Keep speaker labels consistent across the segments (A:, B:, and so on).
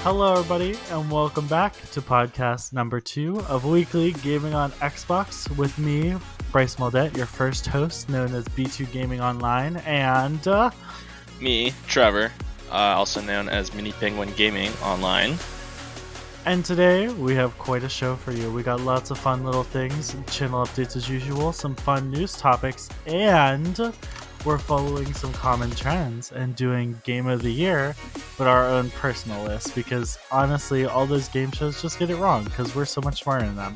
A: Hello, everybody, and welcome back to podcast number 2 of Weekly Gaming on Xbox with me, Bryce, your first host, known as B2 Gaming Online, and
B: me, Trevor, also known as Mini Penguin Gaming Online.
A: And today we have quite a show for you. We got lots of fun little things, channel updates as usual, some fun news topics, and we're following some common trends and doing Game of the Year, but our own personal list, because honestly, all those game shows just get it wrong because we're so much smarter than them.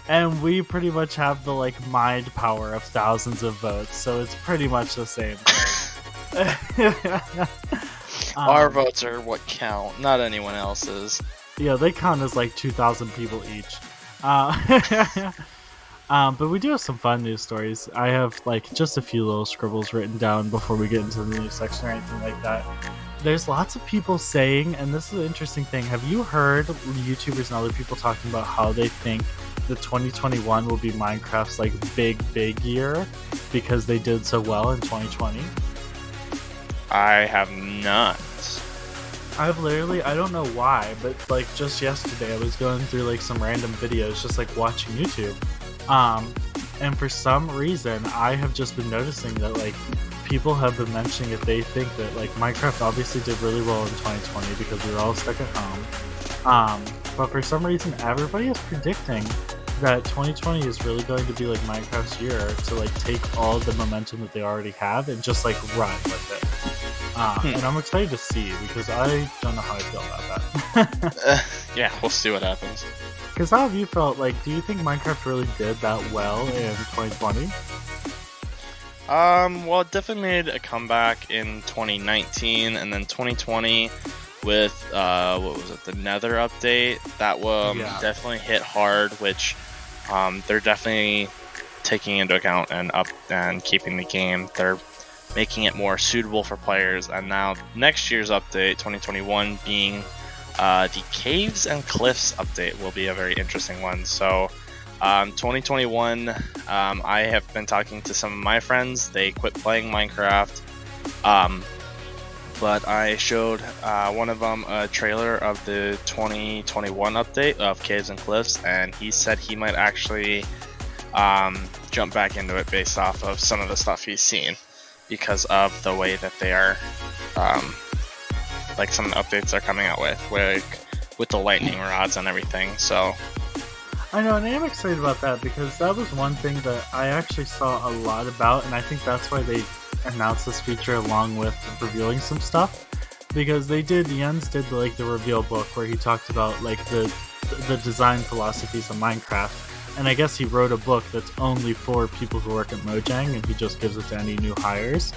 A: And we pretty much have the mind power of thousands of votes, so it's pretty much the same thing.
B: Our votes are what count, not anyone else's.
A: Yeah, they count as 2,000 people each. But we do have some fun news stories. I have just a few little scribbles written down before we get into the news section or anything like that. There's lots of people saying, and this is an interesting thing, have you heard YouTubers and other people talking about how they think that 2021 will be Minecraft's big year because they did so well in 2020?
B: I have not.
A: I don't know why, but just yesterday I was going through some random videos just watching YouTube. And for some reason I have just been noticing that people have been mentioning if they think that Minecraft obviously did really well in 2020 because we were all stuck at home. But for some reason everybody is predicting that 2020 is really going to be Minecraft's year to take all the momentum that they already have and just run with it. And I'm excited to see because I don't know how I feel about that.
B: Yeah, we'll see what happens.
A: Because how have you felt? Do you think Minecraft really did that well in 2020?
B: Well, it definitely made a comeback in 2019, and then 2020 with what was it, the Nether update? That definitely hit hard, which they're definitely taking into account and keeping the game. They're making it more suitable for players, and now next year's update, 2021, being the Caves and Cliffs update will be a very interesting one. So 2021, I have been talking to some of my friends. They quit playing Minecraft, but I showed one of them a trailer of the 2021 update of Caves and Cliffs, and he said he might actually jump back into it based off of some of the stuff he's seen because of the way that they are some of the updates they're coming out with the lightning rods and everything. So
A: I know, and I am excited about that because that was one thing that I actually saw a lot about, and I think that's why they announced this feature along with revealing some stuff, because Jens did the reveal book where he talked about the design philosophies of Minecraft, and I guess he wrote a book that's only for people who work at Mojang, and he just gives it to any new hires.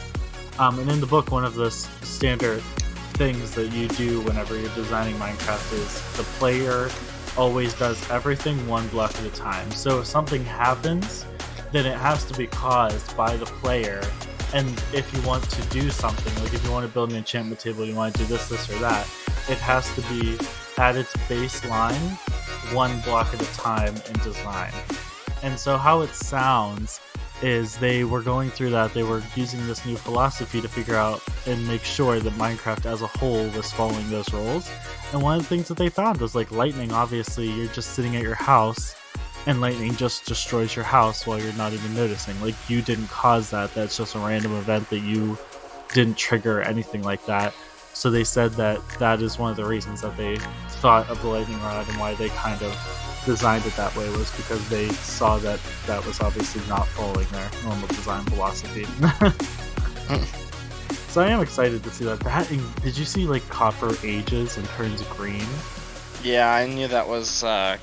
A: And in the book, one of the standard things that you do whenever you're designing Minecraft is the player always does everything one block at a time. So if something happens, then it has to be caused by the player. And if you want to do something, if you want to build an enchantment table, you want to do this or that, it has to be at its baseline one block at a time in design. And so how it sounds is they were going through that, they were using this new philosophy to figure out and make sure that Minecraft as a whole was following those rules. And one of the things that they found was lightning, obviously you're just sitting at your house and lightning just destroys your house while you're not even noticing. You didn't cause that, that's just a random event that you didn't trigger or anything like that. So they said that is one of the reasons that they thought of the lightning rod and why they kind of designed it that way was because they saw that was obviously not following their normal design philosophy. So I am excited to see that. Did you see copper ages and turns green?
B: Yeah, I knew that was a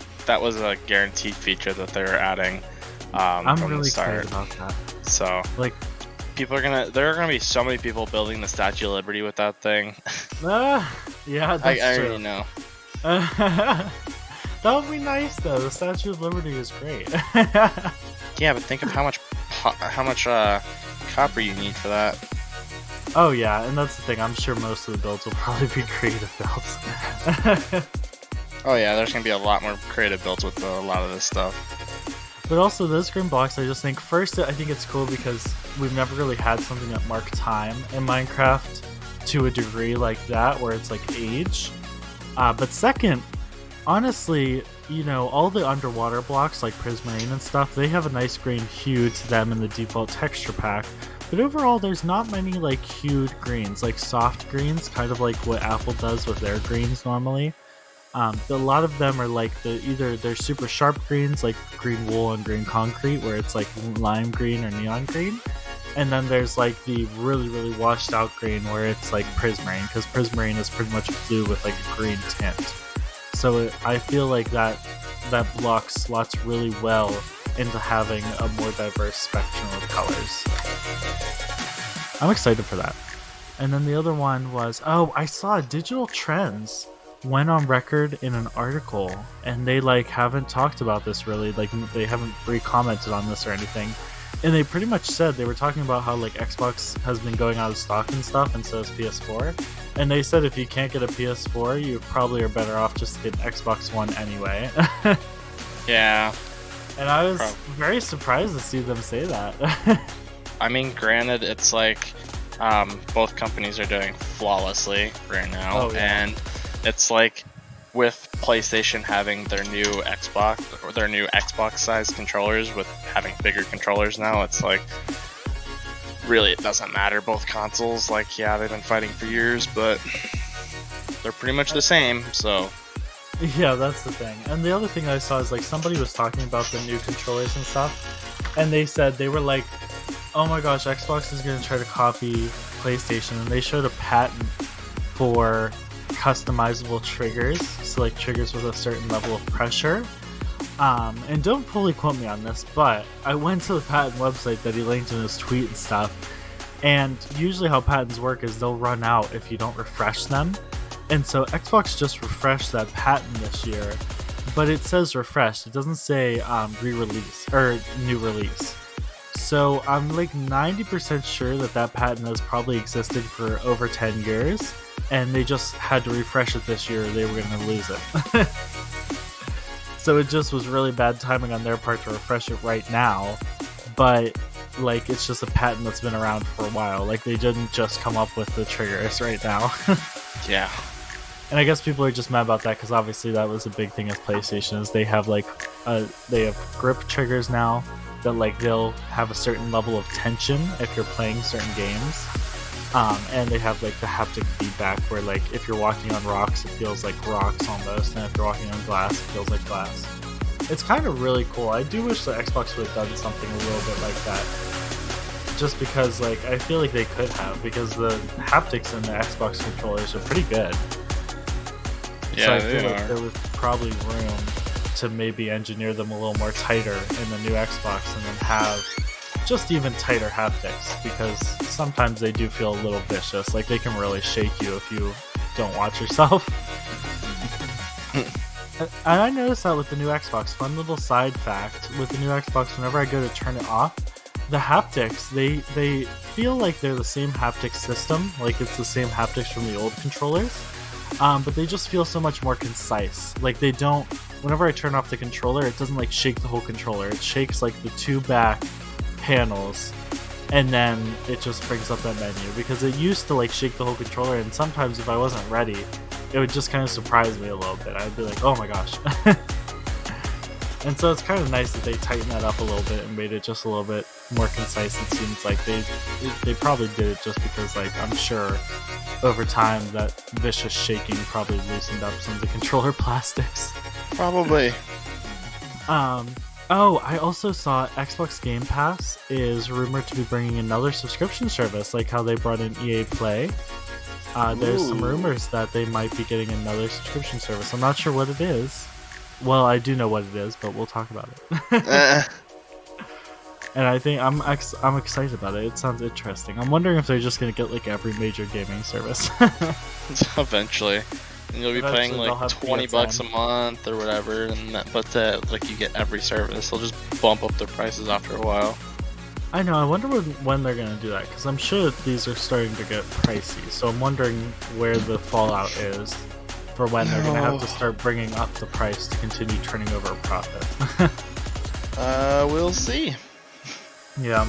B: guaranteed feature that they were adding.
A: I'm
B: from
A: really
B: the start.
A: excited about that.
B: So there are gonna be so many people building the Statue of Liberty with that thing.
A: Yeah, that's
B: I
A: true.
B: already know.
A: That would be nice though. The Statue of Liberty is great.
B: Yeah, but think of how much copper you need for that.
A: Oh yeah, and that's the thing. I'm sure most of the builds will probably be creative builds.
B: Oh yeah, there's gonna be a lot more creative builds with a lot of this stuff.
A: But also those green blocks, I just think, first, I think it's cool because we've never really had something that mark time in Minecraft to a degree like that, where it's like age. But second, honestly, you know, all the underwater blocks like Prismarine and stuff, they have a nice green hue to them in the default texture pack. But overall, there's not many like hued greens, like soft greens, kind of like what Apple does with their greens normally. A lot of them are like either they're super sharp greens like green wool and green concrete, where it's like lime green or neon green. And then there's like the really, really washed out green where it's like Prismarine, because Prismarine is pretty much blue with like a green tint. So I feel like that block slots really well into having a more diverse spectrum of colors. I'm excited for that. And then the other one was, I saw Digital Trends went on record in an article, and they like haven't talked about this really, like they haven't re-commented on this or anything. And they pretty much said, they were talking about how like Xbox has been going out of stock and stuff, and so is PS4. And they said if you can't get a PS4, you probably are better off just to get an Xbox One anyway.
B: Yeah.
A: And I was very surprised to see them say that.
B: I mean, granted, it's like both companies are doing flawlessly right now, and it's like with PlayStation having their new Xbox-sized controllers, with having bigger controllers now, it's like really it doesn't matter. Both consoles, like, yeah, they've been fighting for years, but they're pretty much the same. So
A: yeah, that's the thing. And the other thing I saw is like somebody was talking about the new controllers and stuff, and they said they were like, oh my gosh, Xbox is going to try to copy PlayStation, and they showed a patent for customizable triggers, so like triggers with a certain level of pressure. And don't fully quote me on this, but I went to the patent website that he linked in his tweet and stuff, and usually how patents work is they'll run out if you don't refresh them. And so Xbox just refreshed that patent this year, but it says refreshed, it doesn't say re-release or new release. So I'm like 90% sure that patent has probably existed for over 10 years, and they just had to refresh it this year or they were going to lose it. So it just was really bad timing on their part to refresh it right now, but like it's just a patent that's been around for a while. Like they didn't just come up with the triggers right now.
B: Yeah.
A: And I guess people are just mad about that because obviously that was a big thing with PlayStation, is they have like they have grip triggers now that like they'll have a certain level of tension if you're playing certain games. And they have like the haptic feedback where like if you're walking on rocks, it feels like rocks almost, and if you're walking on glass, it feels like glass. It's kind of really cool. I do wish the Xbox would have done something a little bit like that. Just because like I feel like they could have, because the haptics in the Xbox controllers are pretty good.
B: Yeah,
A: so I feel like there was probably room to maybe engineer them a little more tighter in the new Xbox, and then have just even tighter haptics, because sometimes they do feel a little vicious. Like they can really shake you if you don't watch yourself. And I noticed that with the new Xbox. Fun little side fact, with the new Xbox, whenever I go to turn it off, the haptics, they feel like they're the same haptic system, like it's the same haptics from the old controllers, but they just feel so much more concise. Like they don't, whenever I turn off the controller, it doesn't like shake the whole controller. It shakes like the two back panels, and then it just brings up that menu, because it used to like shake the whole controller, and sometimes if I wasn't ready, it would just kind of surprise me a little bit. I'd be like, oh my gosh. And so it's kind of nice that they tightened that up a little bit and made it just a little bit more concise. It seems like they probably did it just because, like, I'm sure over time that vicious shaking probably loosened up some of the controller plastics.
B: Probably.
A: I also saw Xbox Game Pass is rumored to be bringing another subscription service, like how they brought in EA Play. There's some rumors that they might be getting another subscription service. I'm not sure what it is. Well, I do know what it is, but we'll talk about it. And I think I'm excited about it. It sounds interesting. I'm wondering if they're just gonna get like every major gaming service.
B: Eventually. And you'll be paying like $20 a month or whatever, like you get every service. They'll just bump up their prices after a while.
A: I know. I wonder when they're gonna do that, because I'm sure that these are starting to get pricey. So I'm wondering where the fallout is for when they're gonna have to start bringing up the price to continue turning over a profit.
B: We'll see.
A: Yeah.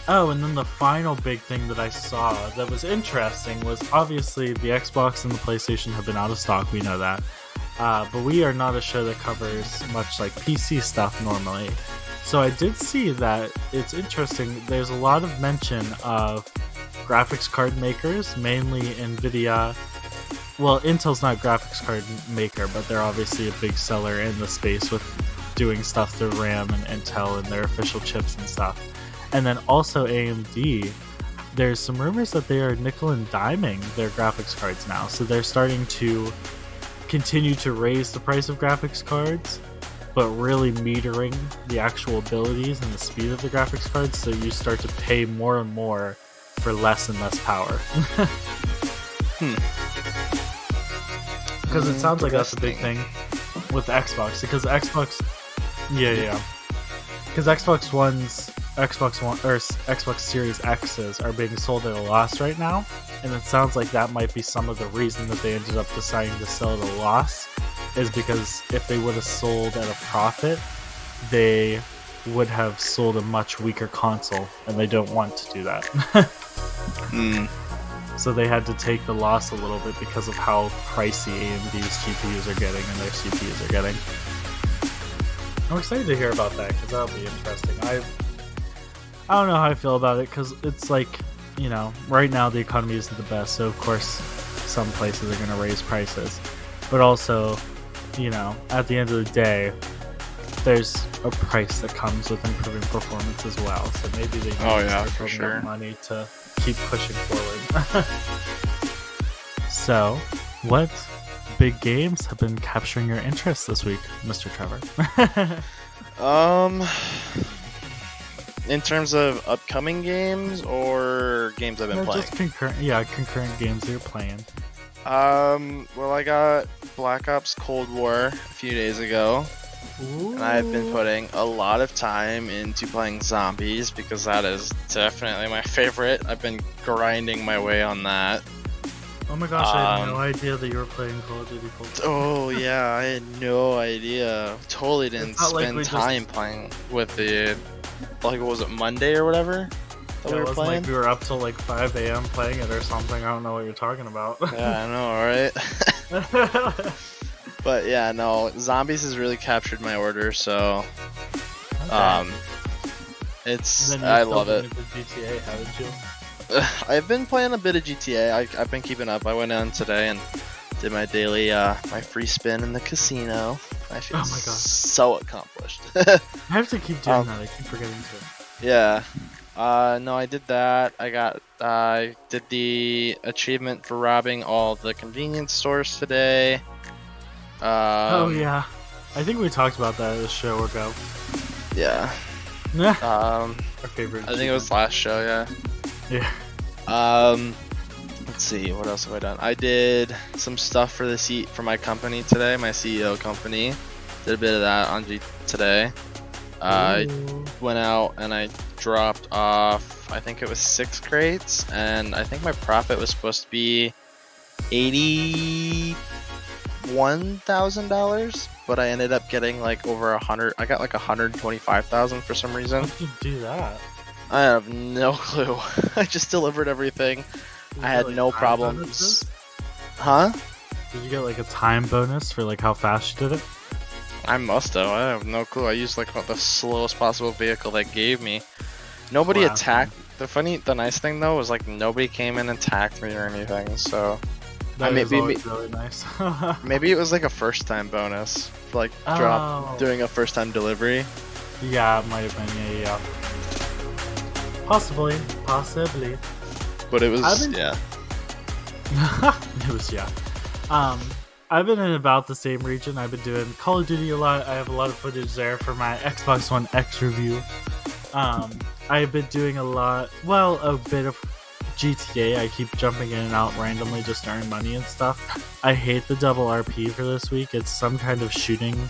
A: Oh, and then the final big thing that I saw that was interesting was obviously the Xbox and the PlayStation have been out of stock. We know that. But we are not a show that covers much like PC stuff normally. So I did see that it's interesting. There's a lot of mention of graphics card makers, mainly NVIDIA. Well, Intel's not a graphics card maker, but they're obviously a big seller in the space with doing stuff through RAM and Intel and their official chips and stuff. And then also AMD, there's some rumors that they are nickel and diming their graphics cards now. So they're starting to continue to raise the price of graphics cards, but really metering the actual abilities and the speed of the graphics cards, so you start to pay more and more for less and less power. Because it sounds like that's a big thing with Xbox. Because Xbox, because Xbox Series X's are being sold at a loss right now, and it sounds like that might be some of the reason that they ended up deciding to sell at a loss, is because if they would have sold at a profit, they would have sold a much weaker console, and they don't want to do that. So they had to take the loss a little bit because of how pricey AMD's GPUs are getting and their CPUs are getting. I'm excited to hear about that because that'll be interesting. I don't know how I feel about it because it's like, right now the economy isn't the best, so of course some places are going to raise prices. But also, at the end of the day, there's a price that comes with improving performance as well. So maybe they start building up money to keep pushing forward. So, what big games have been capturing your interest this week, Mr. Trevor?
B: In terms of upcoming games or games I've been playing?
A: Just concurrent games that you're playing.
B: Well, I got Black Ops Cold War a few days ago.
A: Ooh.
B: And I've been putting a lot of time into playing zombies because that is definitely my favorite. I've been grinding my way on that.
A: Oh my gosh, I had no idea that you were playing Call of Duty Cold War.
B: Oh yeah, I had no idea. Totally didn't spend time playing with the, what was it, Monday or whatever?
A: It wasn't like we were up till like 5 a.m. playing it or something. I don't know what you're talking about.
B: Yeah, I know, right? But yeah, no, zombies has really captured my order, so
A: okay.
B: I love it.
A: GTA, haven't you?
B: I've been playing a bit of GTA. I've been keeping up. I went on today and did my daily my free spin in the casino. I feel so accomplished.
A: I have to keep doing that. I keep forgetting to.
B: Yeah. No, I did that. I did the achievement for robbing all the convenience stores today.
A: Oh yeah, I think we talked about that at a show ago.
B: Yeah.
A: Our favorite.
B: I think it was last show. Yeah.
A: Yeah.
B: Let's see, what else have I done? I did some stuff for for my company today, my CEO company. Did a bit of that on today. I went out and I dropped off, I think it was 6 crates, and I think my profit was supposed to be $81,000, but I ended up getting like over 100. I got like 125,000 for some reason.
A: How did you do that?
B: I have no clue. I just delivered everything. I had no problems.
A: Bonuses?
B: Huh?
A: Did you get like a time bonus for like how fast you did it?
B: I must have. I have no clue. I used like the slowest possible vehicle they gave me. Nobody attacked. The nice thing though was like nobody came in and attacked me or anything. So
A: that is always really nice.
B: Maybe it was like a first time bonus, like doing a first time delivery.
A: Yeah, it might have been. Yeah. Possibly.
B: But it was
A: it was I've been in about the same region. I've been doing Call of Duty a lot. I have a lot of footage there for my Xbox One X review. I've been doing a bit of GTA. I keep jumping in and out randomly just to earn money and stuff. I hate the double RP for this week. It's some kind of shooting,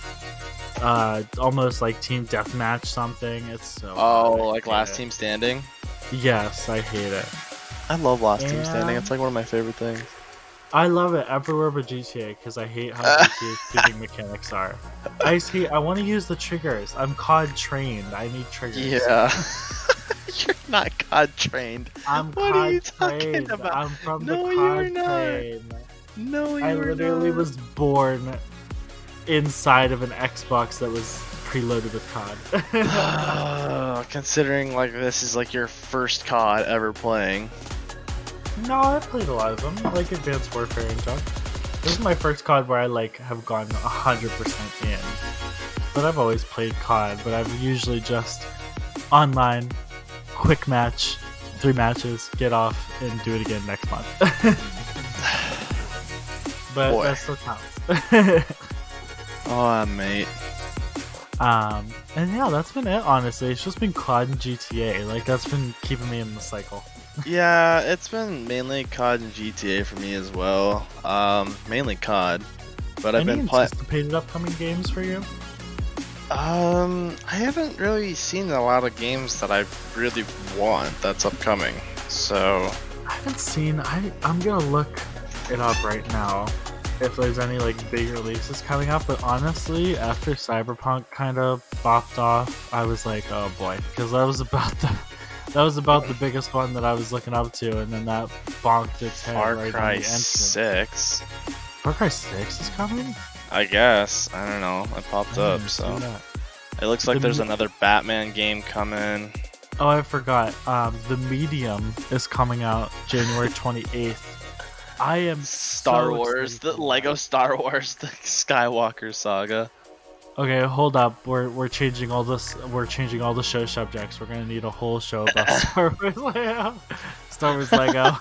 A: almost like team deathmatch something. It's so
B: like Last Team Standing?
A: Yes, I hate it.
B: I love Last Team Standing. It's like one of my favorite things.
A: I love it everywhere but GTA because I hate how GTA's shooting mechanics are. I want to use the triggers. I'm COD trained. I need triggers.
B: Yeah. You're not COD trained.
A: I'm
B: what
A: COD
B: are you
A: trained.
B: talking about?
A: I'm from
B: no,
A: the COD train.
B: No, you're
A: I literally
B: not.
A: was born inside of an Xbox that was preloaded with COD.
B: Considering like this is like your first COD ever playing.
A: No, I've played a lot of them, like Advanced Warfare and junk. This is my first COD where I like have gone 100% in. But I've always played COD, but I've usually just online, quick match, 3 matches, get off, and do it again next month. But
B: Boy.
A: that still counts.
B: Oh, mate.
A: And yeah, that's been it, honestly. It's just been COD and GTA. Like, that's been keeping me in the cycle.
B: Yeah, it's been mainly COD and GTA for me as well. Mainly COD. But I've been playing.
A: Anticipated upcoming games for you?
B: I haven't really seen a lot of games that I really want that's upcoming. So
A: I haven't seen. I'm gonna look it up right now if there's any like big releases coming up. But honestly, after Cyberpunk kind of bopped off, I was like, oh boy, because that was about the biggest one that I was looking up to, and then that bonked its head
B: Far
A: right
B: Cry
A: on the entrance.
B: 6.
A: Far Cry 6 is coming?
B: I guess. I don't know. It popped
A: I
B: up,
A: didn't
B: so
A: see that.
B: it looks like there's another Batman game coming.
A: Oh, I forgot. The Medium is coming out January 28th. I am
B: Star
A: so
B: Wars,
A: excited
B: the
A: for
B: Lego
A: that.
B: Star Wars, the Skywalker saga.
A: Okay, hold up. We're changing all this. We're changing all the show subjects. We're gonna need a whole show about Star Wars Lego. Star Wars Lego.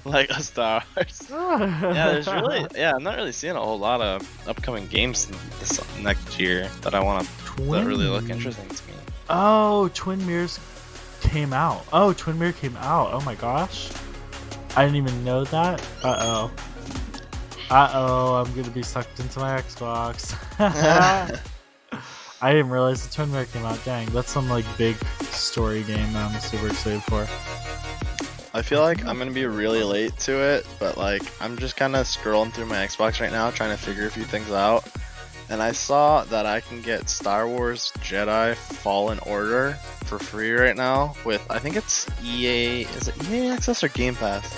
B: Lego Star Wars. I'm not really seeing a whole lot of upcoming games this next year that that really look interesting to me.
A: Oh, Twin Mirrors came out. Oh my gosh. I didn't even know that. I'm gonna be sucked into my Xbox. I didn't realize the Twin Mirror came out. Dang, that's some like big story game that I'm super excited for.
B: I feel like I'm gonna be really late to it, but like I'm just kind of scrolling through my Xbox right now, trying to figure a few things out. And I saw that I can get Star Wars Jedi Fallen Order for free right now with, I think it's EA. Is it EA Access or Game Pass?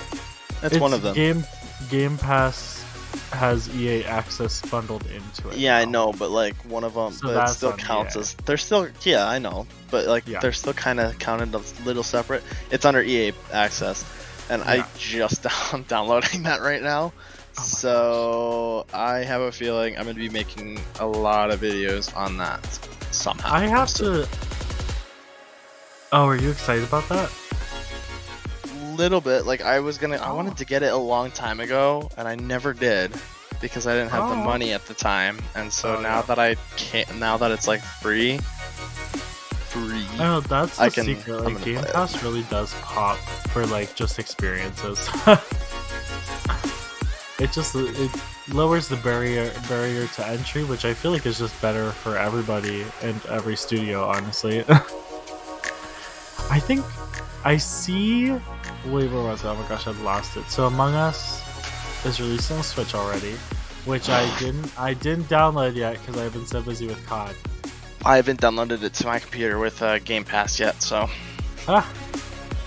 B: It's one of them.
A: Game Pass has EA Access bundled into it.
B: Yeah, I know, but like one of them,
A: So
B: but it
A: that's
B: still
A: on
B: counts
A: EA.
B: as. They're still, yeah, I know, but like
A: Yeah.
B: they're still kind of counted a little separate. It's under EA Access, and
A: Yeah.
B: I just I'm downloading that right now.
A: Oh my
B: So I have a feeling I'm gonna be making a lot of videos on that somehow.
A: I have to. Oh, are you excited about that?
B: Little bit, like I wanted to get it a long time ago, and I never did because I didn't have the
A: Oh.
B: money at the time. And so
A: Oh,
B: now
A: yeah.
B: that I can't, now that it's like free.
A: Oh, that's
B: I
A: the
B: can-
A: secret.
B: I'm
A: Like
B: gonna
A: Game
B: play it.
A: Pass really does pop for like just experiences. it lowers the barrier to entry, which I feel like is just better for everybody and every studio, honestly. I think I see. Wait, where was it? Oh my gosh, I've lost it. So Among Us is releasing on Switch already, which I didn't download yet because I've been so busy with COD.
B: I haven't downloaded it to my computer with Game Pass yet, so
A: Ah.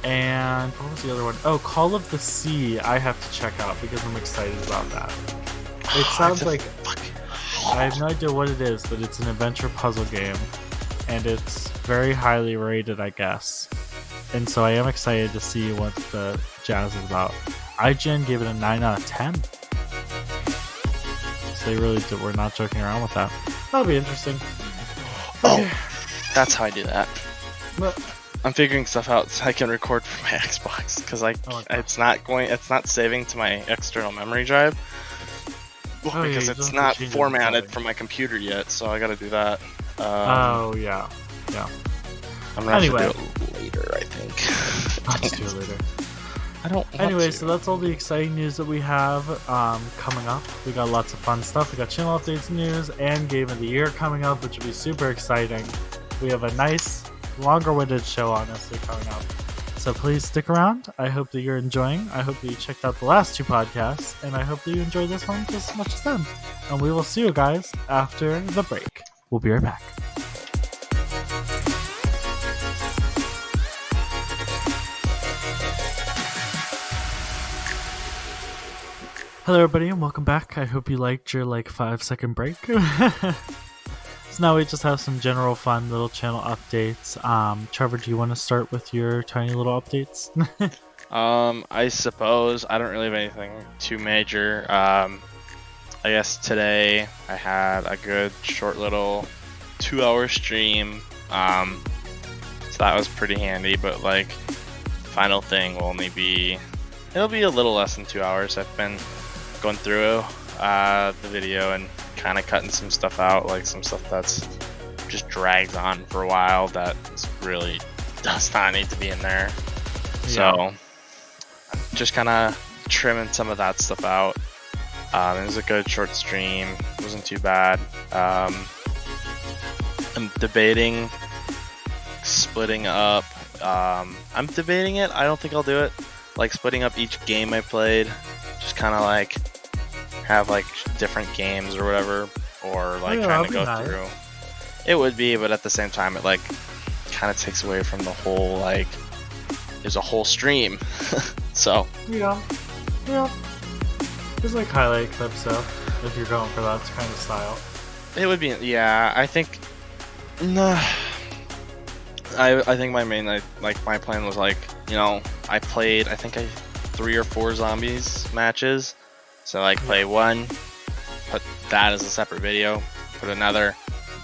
A: And what was the other one? Oh, Call of the Sea. I have to check out because I'm excited about that. It sounds like I have no idea what it is, but it's an adventure puzzle game, and it's very highly rated, I guess. And so I am excited to see what the jazz is about. IGN gave it a 9 out of 10. So they really did. We're not joking around with that. That'll be interesting.
B: Oh, that's how I do that.
A: But,
B: I'm figuring stuff out so I can record from my Xbox because it's not saving to my external memory drive. Well,
A: Oh, yeah,
B: because
A: you
B: it's
A: don't have to
B: not
A: change the
B: formatted
A: settings.
B: from my computer yet, so I got to do that.
A: oh yeah.
B: I'm gonna
A: Anyway.
B: have to do it later, I think.
A: I'll just do it later.
B: I don't. Want
A: Anyway,
B: to.
A: so that's all the exciting news that we have coming up. We got lots of fun stuff. We got channel updates, news, and Game of the Year coming up, which will be super exciting. We have a nice, longer-winded show, honestly, coming up. So So please stick around. I hope that you're enjoying. I hope that you checked out the last 2 podcasts, and I hope that you enjoyed this one just as much as them. And we will see you guys after the break. We'll be right back. Hello everybody and welcome back. I hope you liked your 5-second break. So now we just have some general fun little channel updates. Trevor, do you want to start with your tiny little updates?
B: I suppose I don't really have anything too major. I guess today I had a good short little 2-hour stream. So that was pretty handy, but final thing will it'll be a little less than 2 hours. I've been going through the video and kind of cutting some stuff out, like some stuff that's just drags on for a while that really does not need to be in there. Yeah. So just kind of trimming some of that stuff out. It was a good short stream. It wasn't too bad. I'm debating splitting up. I'm debating it. I don't think I'll do it. Splitting up each game I played. Just kind of have different games or whatever, or trying to go through. It would be, but at the same time it kind of takes away from the whole there's a whole stream. So
A: yeah there's highlight clips though, if you're going for that kind of style.
B: It would be, yeah. I think I think my main my plan was I played 3 or 4 zombies matches. So play one, put that as a separate video, put another,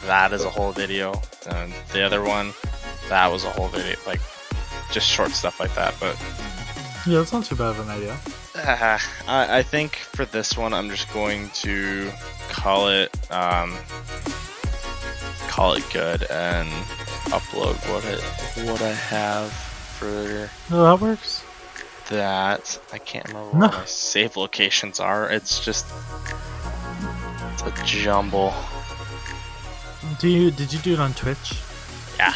B: that as a whole video, and the other one, that was a whole video, just short stuff like that. But
A: yeah, that's not too bad of an idea.
B: I think for this one, I'm just going to call it good and upload what I have for.
A: Oh, that works.
B: That I can't remember what my save locations are. It's just a jumble.
A: Did you do it on Twitch?
B: Yeah.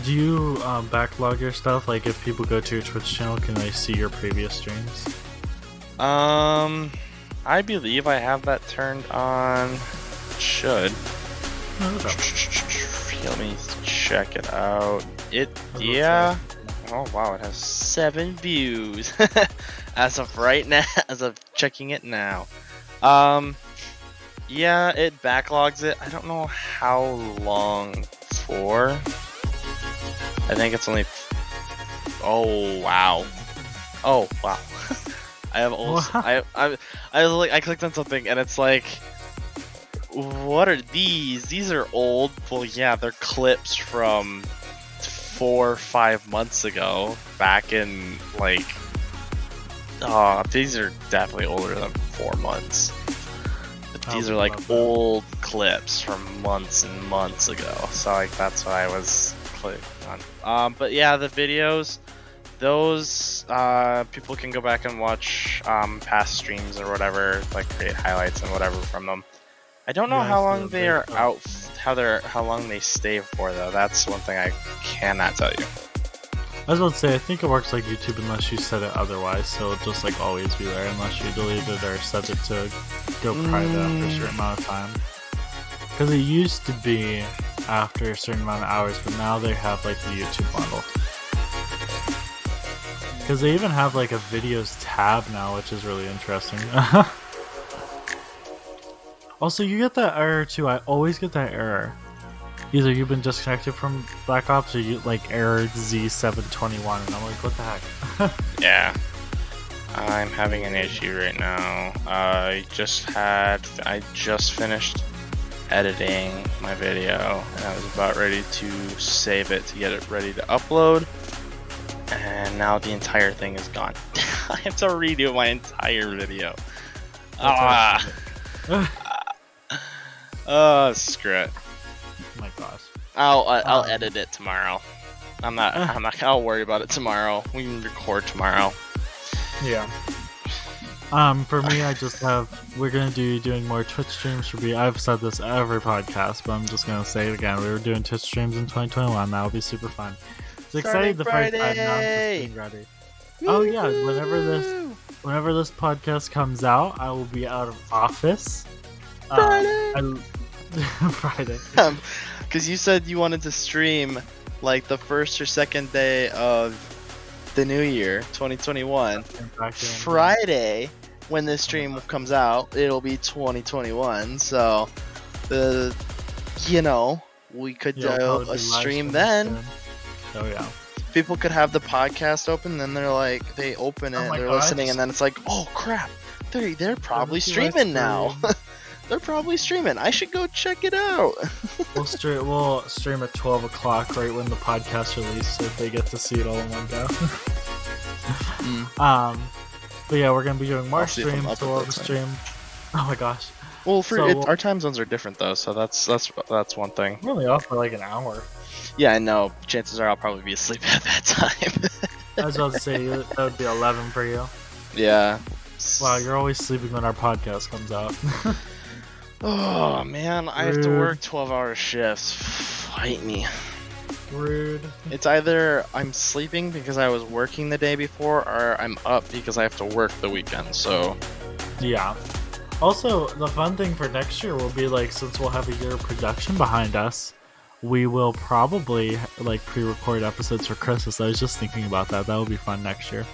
A: Do you backlog your stuff? If people go to your Twitch channel, can they see your previous streams?
B: I believe I have that turned on. Should. Let me check it out. Yeah. Oh wow, it has 7 views as of right now, as of checking it now. Yeah, it backlogs it. I don't know how long for. I think it's only. Oh wow. Oh wow. I have old. I clicked on something and it's what are these? These are old. Well, yeah, they're clips from 4 or 5 months ago, back in these are definitely older than 4 months. But these are old clips from months and months ago. So that's what I was clicking on. But yeah, the videos, those people can go back and watch past streams or whatever, create highlights and whatever from them. I don't know how long they are out, how long they stay for though. That's one thing I cannot tell you.
A: I was about to say, I think it works like YouTube unless you set it otherwise, so it'll just always be there unless you delete it or set it to go private after a certain amount of time. Because it used to be after a certain amount of hours, but now they have the YouTube bundle. Because they even have a videos tab now, which is really interesting. Also, you get that error too. I always get that error. Either you've been disconnected from Black Ops or you error Z721, and I'm what the heck?
B: Yeah. I'm having an issue right now. I just finished editing my video, and I was about ready to save it to get it ready to upload. And now the entire thing is gone. I have to redo my entire video. Screw it.
A: Oh my gosh.
B: I'll edit it tomorrow. I'll worry about it tomorrow. We can record tomorrow.
A: Yeah. For me, we're gonna doing more Twitch streams for me. I've said this every podcast, but I'm just gonna say it again. We were doing Twitch streams in 2021. That would be super fun. It's exciting the first time. Now I'm just getting ready. Oh yeah, whenever this podcast comes out, I will be out of office.
B: Friday.
A: Friday.
B: Because you said you wanted to stream like the first or second day of the new year, 2021. Friday, when this stream comes out, it'll be 2021. So, we could do a stream then.
A: Oh yeah.
B: People could have the podcast open, then they open it, they're listening, and then it's like, oh crap, they're probably streaming now. They're probably streaming. I should go check it out.
A: We'll stream at 12 o'clock right when the podcast releases, so if they get to see it all in one go. But yeah, we're gonna be doing more streams, so we'll have a stream. Oh my gosh.
B: Well, our time zones are different though, so that's one thing.
A: We're only off for like an hour.
B: Yeah, I know. Chances are I'll probably be asleep at that time.
A: I was about to say that would be 11 for you.
B: Yeah.
A: Wow, you're always sleeping when our podcast comes out.
B: Oh man, I have to work 12-hour shifts. Fight me.
A: Rude.
B: It's either I'm sleeping because I was working the day before, or I'm up because I have to work the weekend. So.
A: Yeah. Also, the fun thing for next year will be since we'll have a year of production behind us, we will probably pre-record episodes for Christmas. I was just thinking about that. That would be fun next year.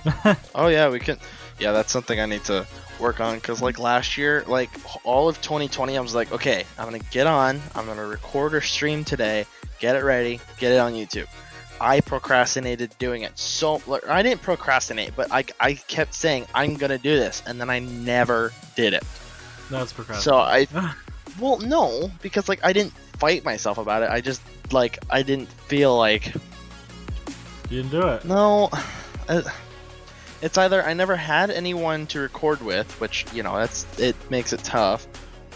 B: Oh yeah, we can. Yeah, that's something I need to work on, because last year, all of 2020, I was like, okay, I'm gonna get on, I'm gonna record or stream today, get it ready, get it on YouTube. I procrastinated doing it. So I didn't procrastinate, but I kept saying I'm gonna do this, and then I never did it.
A: That's procrastinating.
B: So well, no, because I didn't fight myself about it. I just I didn't feel like
A: you didn't do it.
B: No. It's either I never had anyone to record with, which, it makes it tough,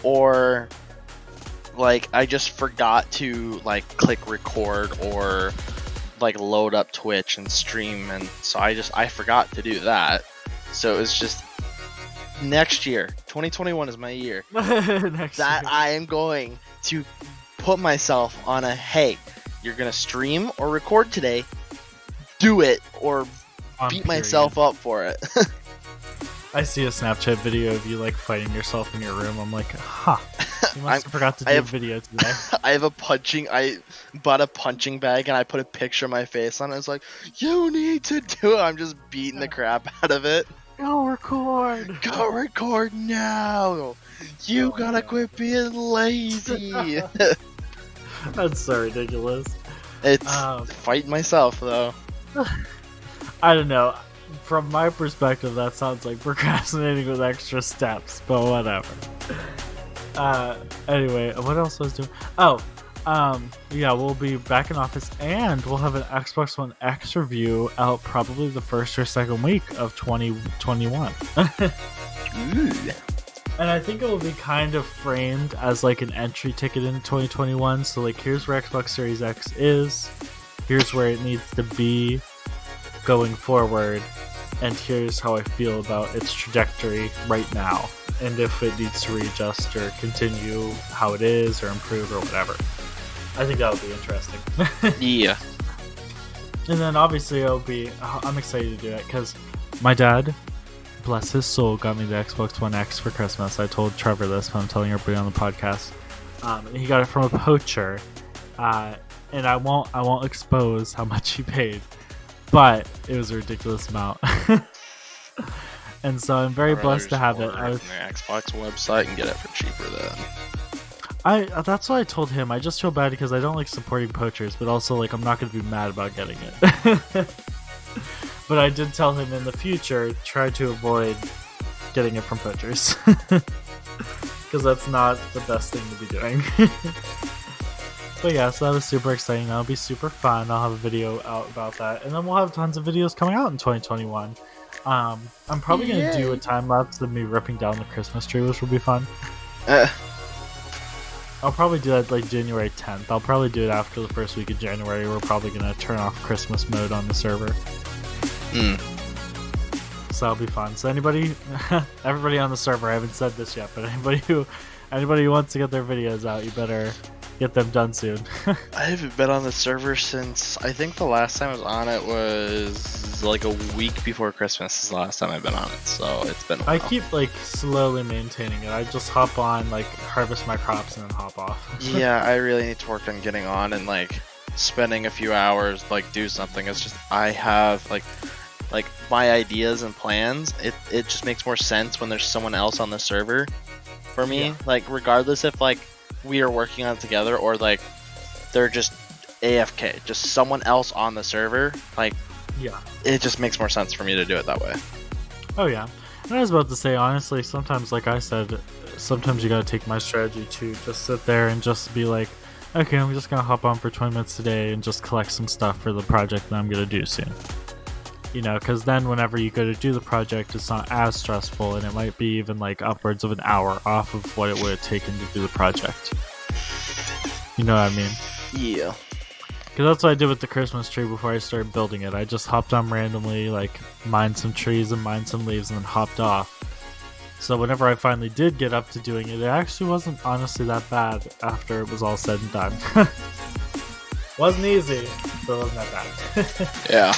B: or I just forgot to click record or load up Twitch and stream, and so I forgot to do that. So it's just next year, 2021 is my year. I am going to put myself on a, hey, you're gonna stream or record today, do it, or beat myself up for it.
A: I see a Snapchat video of you fighting yourself in your room. I'm like, you must have forgot to do a video today.
B: I bought a punching bag and I put a picture of my face on it. It's like, you need to do it. I'm just beating the crap out of it.
A: Go record.
B: Go record now. You gotta quit being lazy.
A: That's so ridiculous.
B: It's fighting myself though.
A: I don't know. From my perspective, that sounds like procrastinating with extra steps, but whatever. Anyway, what else was I doing? Yeah, we'll be back in office, and we'll have an Xbox One X review out probably the first or second week of 2021. And I think it will be kind of framed as an entry ticket into 2021. So here's where Xbox Series X is, here's where it needs to be going forward, and here's how I feel about its trajectory right now, and if it needs to readjust or continue how it is or improve or whatever. I think that would be interesting.
B: Yeah.
A: And then obviously I'm excited to do it because my dad, bless his soul, got me the Xbox One X for Christmas. I told Trevor this, but I'm telling everybody on the podcast. He got it from a poacher, and I won't expose how much he paid, but it was a ridiculous amount. And so I'm very blessed to have it.
B: I was on the Xbox website and get it for cheaper then.
A: That's what I told him. I just feel bad because I don't like supporting poachers, but also I'm not going to be mad about getting it. But I did tell him in the future, try to avoid getting it from poachers. Because that's not the best thing to be doing. But yeah, so that was super exciting. That'll be super fun. I'll have a video out about that. And then we'll have tons of videos coming out in 2021. I'm probably going to do a time-lapse of me ripping down the Christmas tree, which will be fun. I'll probably do that January 10th. I'll probably do it after the first week of January. We're probably going to turn off Christmas mode on the server. So that'll be fun. So everybody on the server, I haven't said this yet, but anybody who wants to get their videos out, you better get them done soon.
B: I haven't been on the server since, I think the last time I was on it was like a week before Christmas is the last time I've been on it, so it's been a while.
A: I keep like slowly maintaining it. I just hop on, like harvest my crops and then hop off.
B: Yeah, I really need to work on getting on and like spending a few hours, like do something. It's just I have like my ideas and plans. It just makes more sense when there's someone else on the server for me.
A: Yeah.
B: Like regardless if like we are working on it together or like they're just AFK, just someone else on the server. Like
A: Yeah.
B: it just makes more sense for me to do it that way.
A: Oh yeah. And I was about to say, honestly, sometimes, like I said, sometimes you gotta take my strategy too. Just sit there and just be like, okay, I'm just gonna hop on for 20 minutes today and just collect some stuff for the project that I'm gonna do soon. You know, because then whenever you go to do the project, it's not as stressful, and it might be even like upwards of an hour off of what it would have taken to do the project. You know what I mean?
B: Yeah.
A: Because that's what I did with the Christmas tree before I started building it. I just hopped on randomly, like, mined some trees and mined some leaves and then hopped off. So whenever I finally did get up to doing it, it actually wasn't honestly that bad after it was all said and done. Wasn't easy, but it wasn't that bad.
B: Yeah.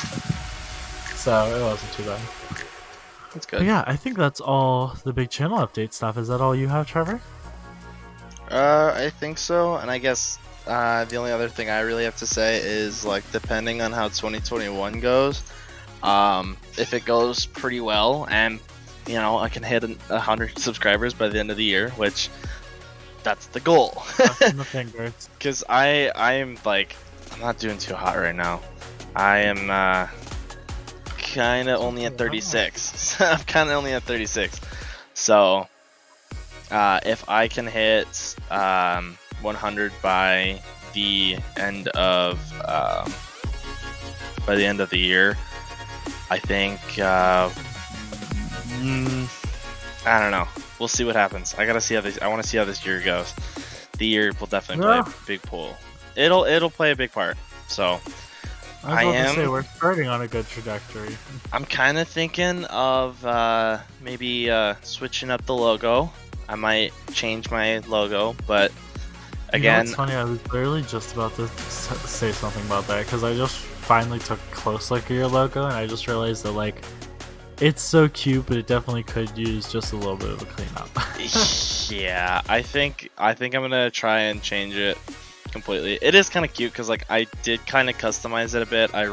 A: So it wasn't too bad.
B: That's good.
A: But yeah, I think that's all the big channel update stuff. Is that all you have, Trevor?
B: I think so, and I guess the only other thing I really have to say is, like, depending on how 2021 goes, if it goes pretty well and, you know, I can hit 100 subscribers by the end of the year, which that's the goal.
A: Crossing the fingers.
B: Because I'm like, I'm not doing too hot right now. I am kind of only at 36. I'm kind of only at 36. So if I can hit 100 by the end of the year, I think I don't know. We'll see what happens. I gotta see how this. I want to see how this year goes. The year will definitely play a big pull. It'll play a big part. So
A: I was about to say we're starting on a good trajectory.
B: I'm kind of thinking of maybe switching up the logo. I might change my logo, but again,
A: you know, it's funny. I was literally just about to say something about that because I just finally took a close look at your logo and I just realized that, like, it's so cute, but it definitely could use just a little bit of a cleanup.
B: Yeah, I think I'm gonna try and change it completely. It is kind of cute because, like, I did kind of customize it a bit. I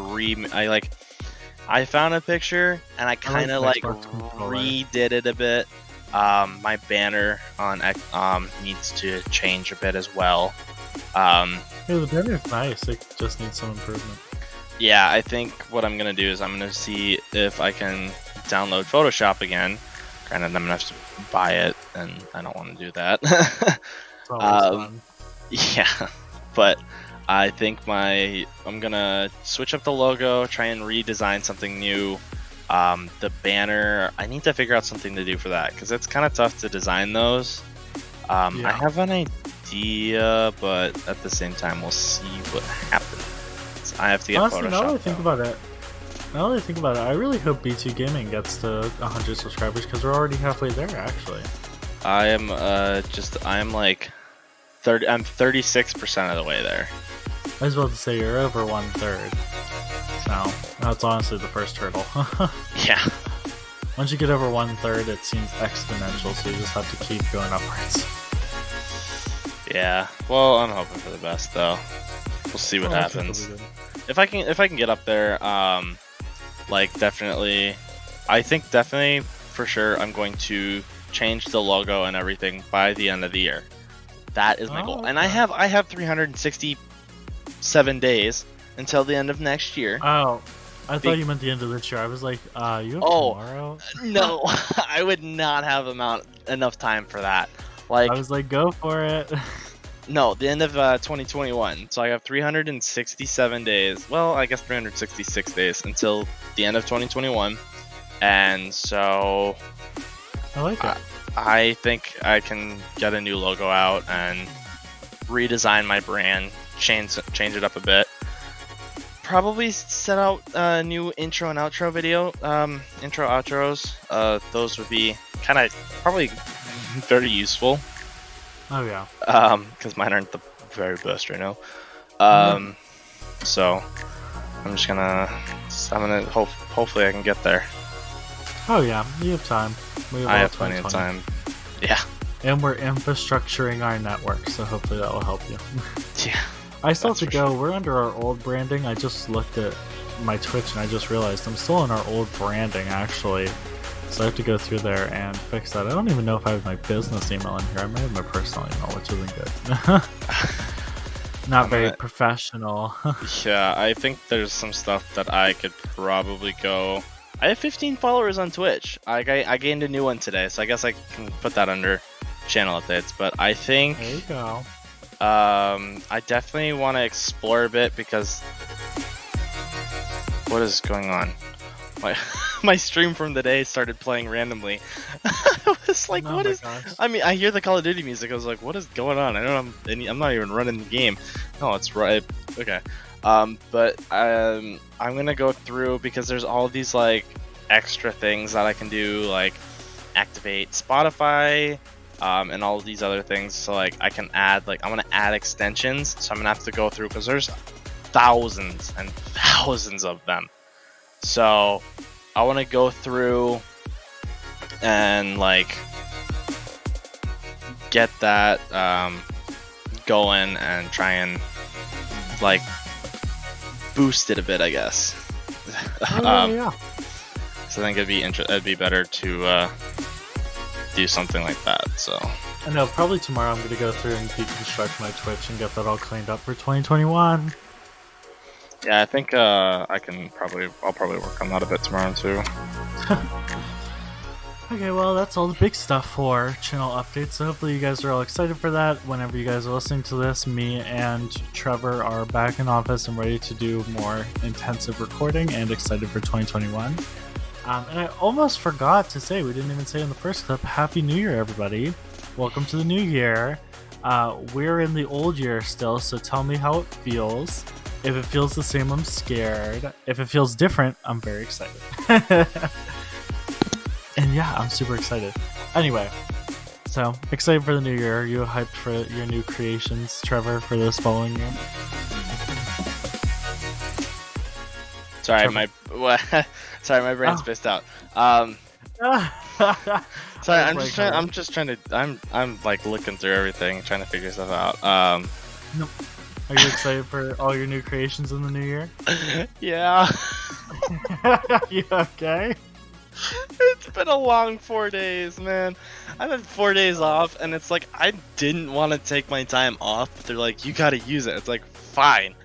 B: found a picture and I kind of like redid it a bit. My banner on needs to change a bit as well.
A: Yeah, the banner's nice. It just needs some improvement.
B: Yeah, I think what I'm gonna do is I'm gonna see if I can download Photoshop again. Granted, I'm gonna have to buy it, and I don't want to do that.
A: It's always fun.
B: Yeah, but I think I'm gonna switch up the logo, try and redesign something new. The banner, I need to figure out something to do for that because it's kind of tough to design those. I have an idea, but at the same time, we'll see what happens. I have to get
A: Honestly,
B: Photoshop.
A: now that I think about it, I really hope B2 Gaming gets to 100 subscribers because we're already halfway there, actually.
B: I'm like 30. I'm 36% of the way there.
A: I was about to say you're over 1/3. So that's honestly the first hurdle.
B: Yeah.
A: Once you get over 1/3, it seems exponential, so you just have to keep going upwards.
B: Yeah. Well, I'm hoping for the best, though. We'll see what happens. If I can get up there, like, definitely, I think definitely for sure I'm going to change the logo and everything by the end of the year. That is my goal. And I have 367 days until the end of next year.
A: Oh, I thought you meant the end of this year. I was like, you have tomorrow?
B: No, I would not have enough time for that. Like,
A: I was like, go for it.
B: No, the end of 2021. So I have 367 days. Well, I guess 366 days until the end of 2021. And so
A: I like it.
B: I think I can get a new logo out and redesign my brand, change it up a bit. Probably set out a new intro and outro video, intro outros. Those would be probably very useful.
A: Oh yeah.
B: Because mine aren't the very best right now. So I'm gonna hopefully I can get there.
A: Oh yeah, you have time.
B: I have plenty of time. Yeah.
A: And we're infrastructuring our network, so hopefully that will help you.
B: Yeah.
A: I still have to go. Sure. We're under our old branding. I just looked at my Twitch and I just realized I'm still in our old branding, actually. So I have to go through there and fix that. I don't even know if I have my business email in here. I might have my personal email, which isn't good. Not very professional.
B: Yeah, I think there's some stuff that I could probably go... I have 15 followers on Twitch. I gained a new one today, so I guess I can put that under channel updates. But I think...
A: There you go.
B: I definitely want to explore a bit because... What is going on? My stream from the day started playing randomly. I was like, what is... Gosh. I mean, I hear the Call of Duty music. I was like, what is going on? I'm not even running the game. No, it's right. Okay. But I'm gonna go through because there's all these like extra things that I can do, like activate Spotify, and all of these other things. So like I can add, like I'm gonna add extensions. So I'm gonna have to go through because there's thousands and thousands of them. So I want to go through and like get that going and try and like boost it a bit, I guess.
A: Yeah.
B: So I think it'd be better to do something like that. So
A: I know probably tomorrow I'm gonna go through and deconstruct my Twitch and get that all cleaned up for 2021.
B: Yeah, I think I'll probably work on that a bit tomorrow too.
A: Okay, well, that's all the big stuff for channel updates. So hopefully you guys are all excited for that. Whenever you guys are listening to this, me and Trevor are back in office and ready to do more intensive recording and excited for 2021. And I almost forgot to say, we didn't even say in the first clip, Happy New Year, everybody. Welcome to the new year. We're in the old year still, so tell me how it feels. If it feels the same, I'm scared. If it feels different, I'm very excited. And yeah, I'm super excited. Anyway, so excited for the new year. Are you hyped for your new creations, Trevor, for this following year?
B: Sorry, my brain's pissed out. Sorry, I'm just trying to. I'm like looking through everything, trying to figure stuff out.
A: Nope. Are you excited for all your new creations in the new year?
B: Yeah.
A: You okay?
B: It's been a long 4 days, man. I've had 4 days off, and it's like I didn't want to take my time off, but they're like, you gotta use it. It's like, fine.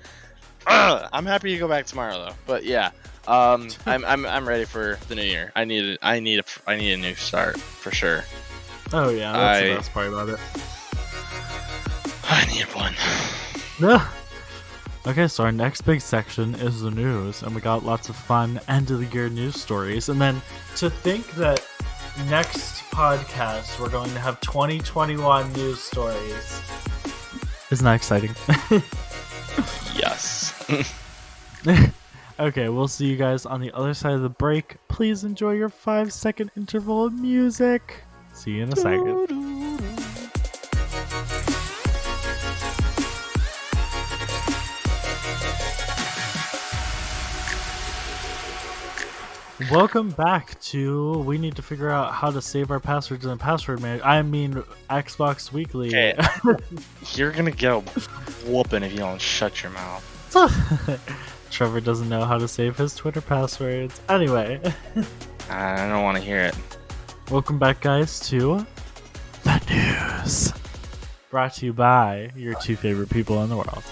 B: I'm happy to go back tomorrow though. But yeah, I'm ready for the new year. I need a new start for sure.
A: Oh yeah, that's the best part about it.
B: I need one.
A: Okay, so our next big section is the news, and we got lots of fun end of the year news stories. And then to think that next podcast we're going to have 2021 news stories. Isn't that exciting?
B: Yes.
A: Okay, we'll see you guys on the other side of the break. Please enjoy your 5-second interval of music. See you in a second. Welcome back to We Need to Figure Out How to Save Our Passwords in a Password Manager. I mean, Xbox Weekly.
B: Okay. You're gonna get a whooping if you don't shut your mouth.
A: Trevor doesn't know how to save his Twitter passwords. Anyway.
B: I don't want to hear it.
A: Welcome back, guys, to The News. Brought to you by your two favorite people in the world.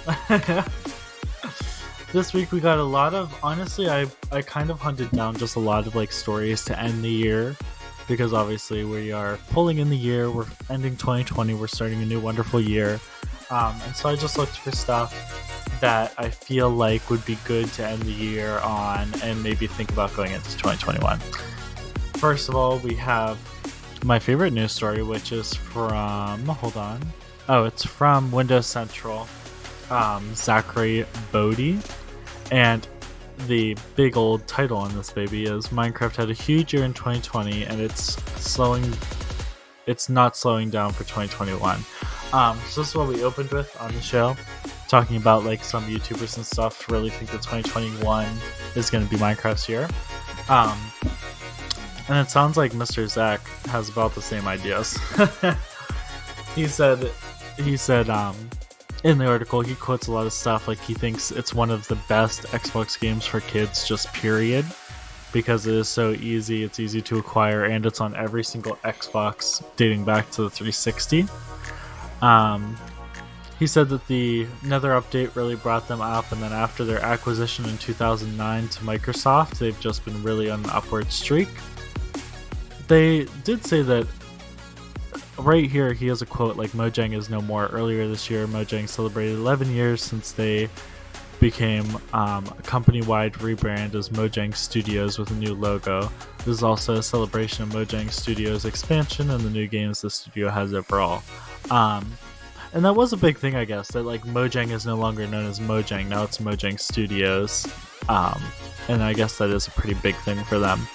A: This week we got a lot of, honestly, I kind of hunted down just a lot of like stories to end the year, because obviously we are pulling in the year, we're ending 2020, we're starting a new wonderful year, and so I just looked for stuff that I feel like would be good to end the year on and maybe think about going into 2021. First of all, we have my favorite news story, which is from, it's from Windows Central. Zachary Bodie, and the big old title on this baby is Minecraft had a huge year in 2020 and it's not slowing down for 2021. So this is what we opened with on the show, talking about like some YouTubers and stuff really think that 2021 is going to be Minecraft's year. And it sounds like Mr. Zach has about the same ideas. He said in the article, he quotes a lot of stuff, like he thinks it's one of the best Xbox games for kids, just period, because it is so easy, it's easy to acquire, and it's on every single Xbox dating back to the 360. He said that the Nether update really brought them up, and then after their acquisition in 2009 to Microsoft, they've just been really on an upward streak. They did say that right here, he has a quote like, Mojang is no more. Earlier this year, Mojang celebrated 11 years since they became a company-wide rebrand as Mojang Studios with a new logo. This is also a celebration of Mojang Studios' expansion and the new games the studio has overall. And that was a big thing, I guess, that like Mojang is no longer known as Mojang, now it's Mojang Studios. And I guess that is a pretty big thing for them.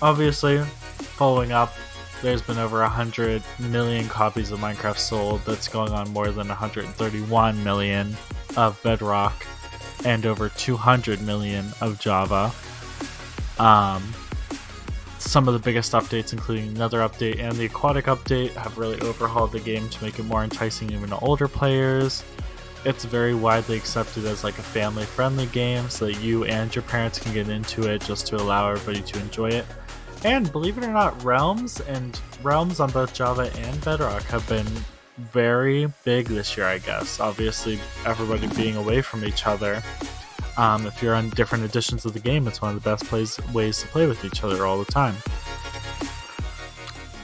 A: Obviously, following up, there's been over 100 million copies of Minecraft sold. That's going on more than 131 million of Bedrock and over 200 million of Java. Some of the biggest updates, including another update and the aquatic update, have really overhauled the game to make it more enticing even to older players. It's very widely accepted as like a family-friendly game, so that you and your parents can get into it just to allow everybody to enjoy it. And believe it or not, Realms on both Java and Bedrock have been very big this year, I guess. Obviously, everybody being away from each other. If you're on different editions of the game, it's one of the best ways to play with each other all the time.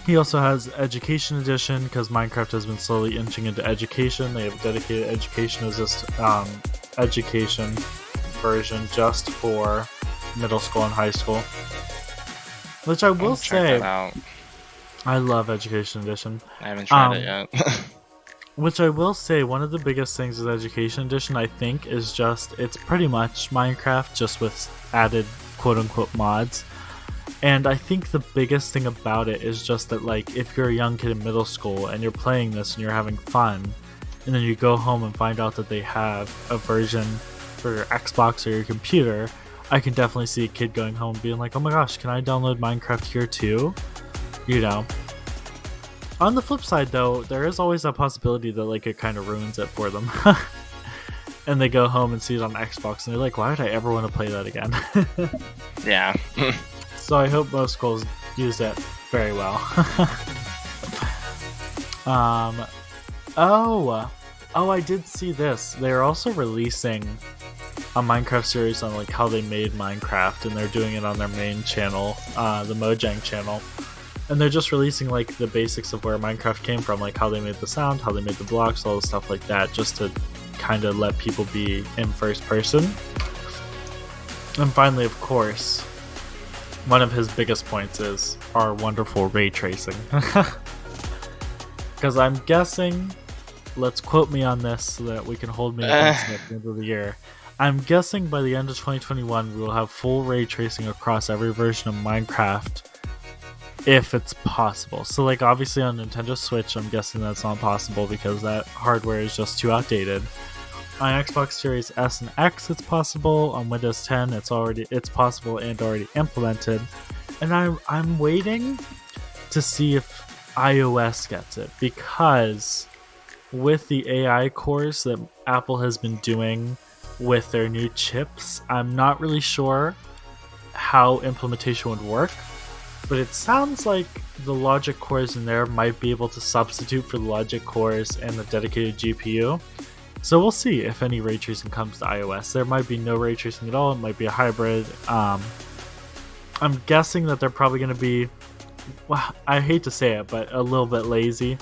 A: He also has Education Edition, because Minecraft has been slowly inching into education. They have a dedicated education education version just for middle school and high school. Which I will say, I love Education Edition.
B: I haven't tried it yet.
A: Which I will say, one of the biggest things with Education Edition, I think, is just, it's pretty much Minecraft, just with added quote-unquote mods. And I think the biggest thing about it is just that, like, if you're a young kid in middle school and you're playing this and you're having fun, and then you go home and find out that they have a version for your Xbox or your computer, I can definitely see a kid going home and being like, oh my gosh, can I download Minecraft here too? You know. On the flip side though, there is always that possibility that like it kind of ruins it for them. And they go home and see it on Xbox and they're like, why would I ever want to play that again?
B: Yeah.
A: So I hope most schools use it very well. Oh, I did see this. They're also releasing a Minecraft series on like how they made Minecraft, and they're doing it on their main channel, the Mojang channel. And they're just releasing like the basics of where Minecraft came from, like how they made the sound, how they made the blocks, all the stuff like that, just to kind of let people be in first person. And finally, of course, one of his biggest points is our wonderful ray tracing. Because I'm guessing, let's quote me on this so that we can hold me against it at the end of the year. I'm guessing by the end of 2021 we will have full ray tracing across every version of Minecraft, if it's possible. So like obviously on Nintendo Switch, I'm guessing that's not possible because that hardware is just too outdated. On Xbox Series S and X it's possible. On Windows 10 it's possible and already implemented. And I'm waiting to see if iOS gets it, because with the AI cores that Apple has been doing with their new chips, I'm not really sure how implementation would work, but it sounds like the logic cores in there might be able to substitute for the logic cores and the dedicated GPU. So we'll see if any ray tracing comes to iOS. There might be no ray tracing at all, it might be a hybrid. I'm guessing that they're probably going to be, well, I hate to say it, but a little bit lazy,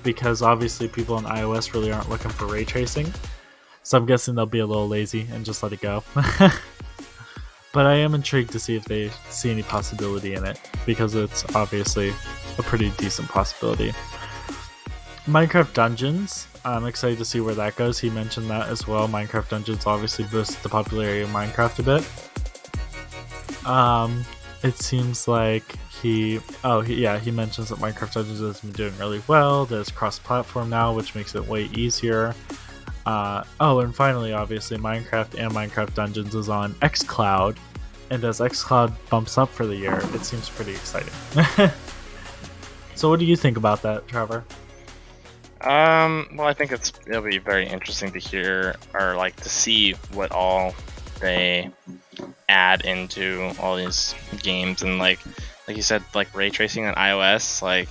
A: because obviously people on iOS really aren't looking for ray tracing. So I'm guessing they'll be a little lazy and just let it go. But I am intrigued to see if they see any possibility in it, because it's obviously a pretty decent possibility. Minecraft Dungeons, I'm excited to see where that goes. He mentioned that as well. Minecraft Dungeons obviously boosted the popularity of Minecraft a bit. It seems like he mentions that Minecraft Dungeons has been doing really well. There's cross-platform now, which makes it way easier. And finally, obviously, Minecraft and Minecraft Dungeons is on xCloud, and as xCloud bumps up for the year, it seems pretty exciting. So what do you think about that, Trevor?
B: Well, I think it'll be very interesting to hear, or like to see what all they add into all these games, and like you said, like ray tracing on iOS, like,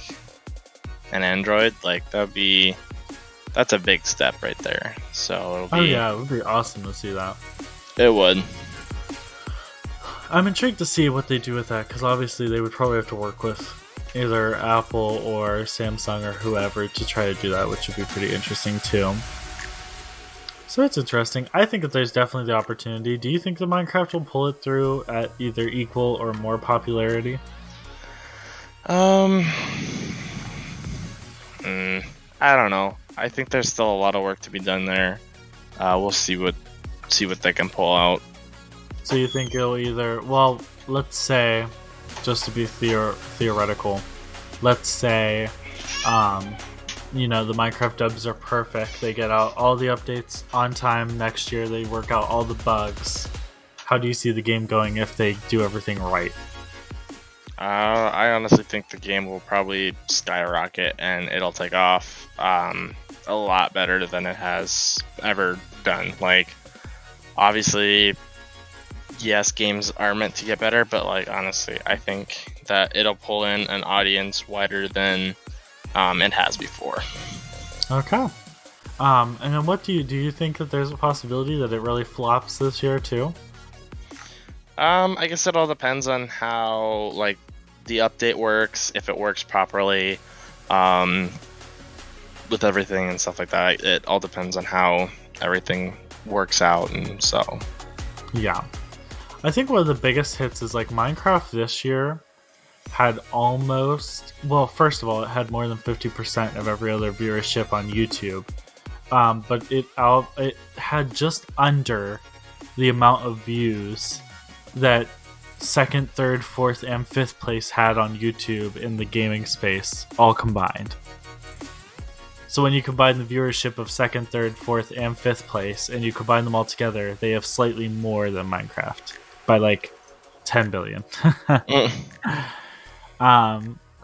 B: and Android, like that's a big step right there. So
A: it would be awesome to see that.
B: It would.
A: I'm intrigued to see what they do with that, because obviously they would probably have to work with either Apple or Samsung or whoever to try to do that, which would be pretty interesting too. So it's interesting. I think that there's definitely the opportunity. Do you think that Minecraft will pull it through at either equal or more popularity?
B: I don't know. I think there's still a lot of work to be done there. We'll see what they can pull out.
A: So you think it'll either, well, let's say, just to be theoretical, let's say, the Minecraft dubs are perfect. They get out all the updates on time next year. They work out all the bugs. How do you see the game going if they do everything right?
B: I honestly think the game will probably skyrocket and it'll take off a lot better than it has ever done. Like, obviously, yes, games are meant to get better, but like honestly, I think that it'll pull in an audience wider than it has before.
A: Okay. And then what do you think that there's a possibility that it really flops this year too?
B: I guess it all depends on how like the update works, if it works properly, with everything and stuff like that. It all depends on how everything works out, and so.
A: Yeah. I think one of the biggest hits is like Minecraft this year had first of all, it had more than 50% of every other viewership on YouTube. But it had just under the amount of views that second, third, fourth, and fifth place had on YouTube in the gaming space, all combined. So when you combine the viewership of second, third, fourth, and fifth place, and you combine them all together, they have slightly more than Minecraft by like 10 billion.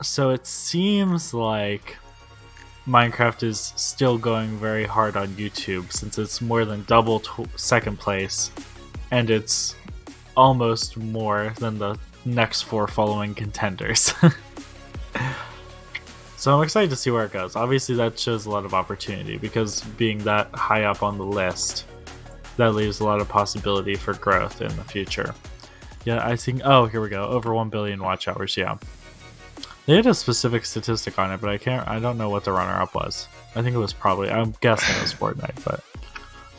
A: So it seems like Minecraft is still going very hard on YouTube, since it's more than double second place, and it's almost more than the next 4 following contenders. So I'm excited to see where it goes. Obviously that shows a lot of opportunity, because being that high up on the list, that leaves a lot of possibility for growth in the future. Yeah, I think, here we go, over 1 billion watch hours. Yeah, they had a specific statistic on it, but I don't know what the runner-up was. I think it was I'm guessing it was Fortnite, but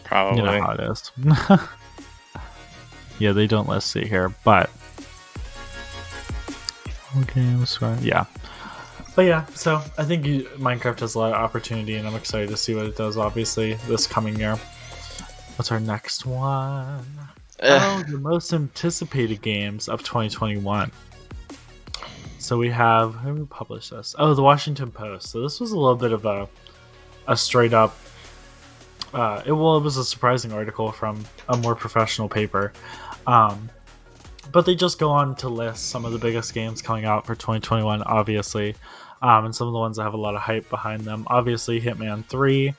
B: probably,
A: you know how it is. Yeah, they don't list it here, but okay, yeah. But yeah, so I think Minecraft has a lot of opportunity, and I'm excited to see what it does, obviously, this coming year. What's our next one? The most anticipated games of 2021. So we have, who published this? The Washington Post. So this was a little bit of a straight up, it was a surprising article from a more professional paper. But they just go on to list some of the biggest games coming out for 2021, obviously. And some of the ones that have a lot of hype behind them. Obviously, Hitman 3.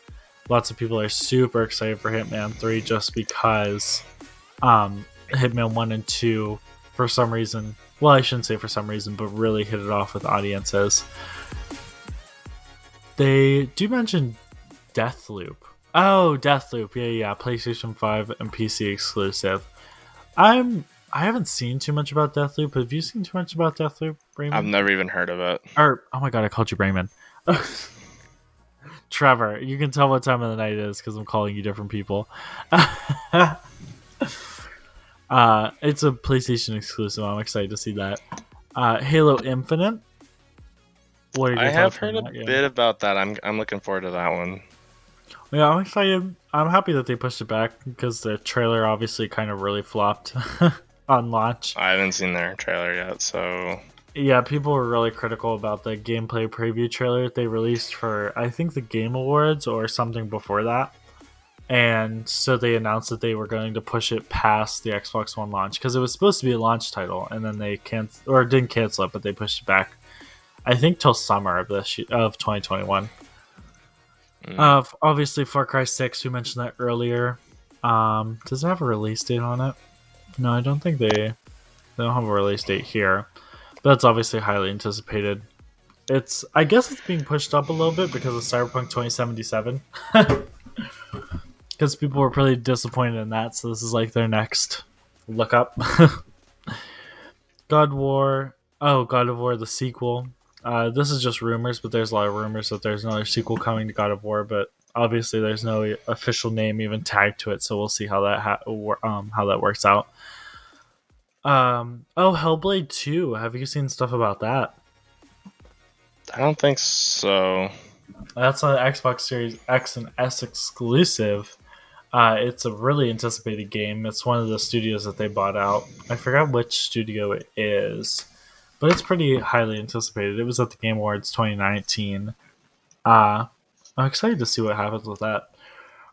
A: Lots of people are super excited for Hitman 3 just because Hitman 1 and 2, for some reason, well, I shouldn't say for some reason, but really hit it off with audiences. They do mention Deathloop. Oh, Deathloop. Yeah. PlayStation 5 and PC exclusive. I haven't seen too much about Deathloop. Have you seen too much about Deathloop, Raymond?
B: I've never even heard of it.
A: Oh my god, I called you Raymond. Trevor, you can tell what time of the night it is because I'm calling you different people. It's a PlayStation exclusive. I'm excited to see that. Halo Infinite.
B: I have heard a bit about that. I'm looking forward to that one.
A: Yeah, I'm excited. I'm happy that they pushed it back because the trailer obviously kind of really flopped on launch.
B: I haven't seen their trailer yet, so
A: Yeah, people were really critical about the gameplay preview trailer they released for, I think, the Game Awards or something before that. And so they announced that they were going to push it past the Xbox One launch because it was supposed to be a launch title, and then they didn't cancel it, but they pushed it back. I think till summer of 2021.
B: Mm.
A: Obviously, Far Cry 6. We mentioned that earlier. Does it have a release date on it? No, I don't think they don't have a release date here. But that's obviously highly anticipated. I guess it's being pushed up a little bit because of Cyberpunk 2077. Because people were pretty disappointed in that, so this is like their next look up. God War. Oh, God of War, the sequel. This is just rumors, but there's a lot of rumors that there's another sequel coming to God of War, but obviously there's no official name even tagged to it, so we'll see how how that works out. Oh, Hellblade 2. Have you seen stuff about that?
B: I don't think so.
A: That's an Xbox Series X and S exclusive. It's a really anticipated game. It's one of the studios that they bought out. I forgot which studio it is, but it's pretty highly anticipated. It was at the Game Awards 2019. Uh, I'm excited to see what happens with that.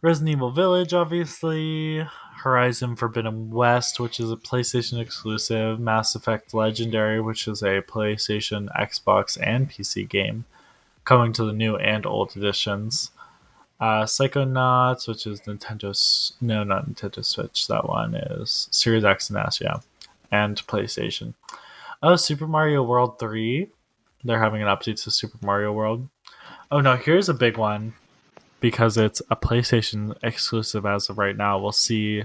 A: Resident Evil Village, obviously. Horizon Forbidden West, which is a PlayStation exclusive. Mass Effect Legendary, which is a PlayStation, Xbox, and PC game, coming to the new and old editions. Psychonauts, which is no, not Nintendo Switch. That one is Series X and S, yeah, and PlayStation. Oh, Super Mario World 3. They're having an update to Super Mario World. Oh no, here's a big one because it's a PlayStation exclusive as of right now. We'll see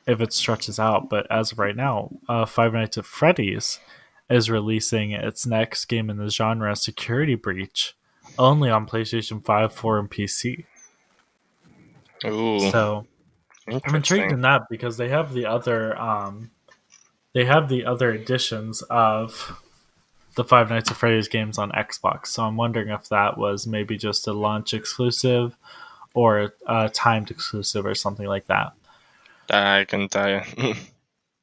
A: if it stretches out, but as of right now, Five Nights at Freddy's is releasing its next game in the genre, Security Breach, only on PlayStation 5, 4, and PC.
B: Ooh,
A: So I'm intrigued
B: interesting.
A: in that because they have the other editions of the Five Nights at Freddy's games on Xbox. So I'm wondering if that was maybe just a launch exclusive or a timed exclusive or something like that.
B: I can tell you.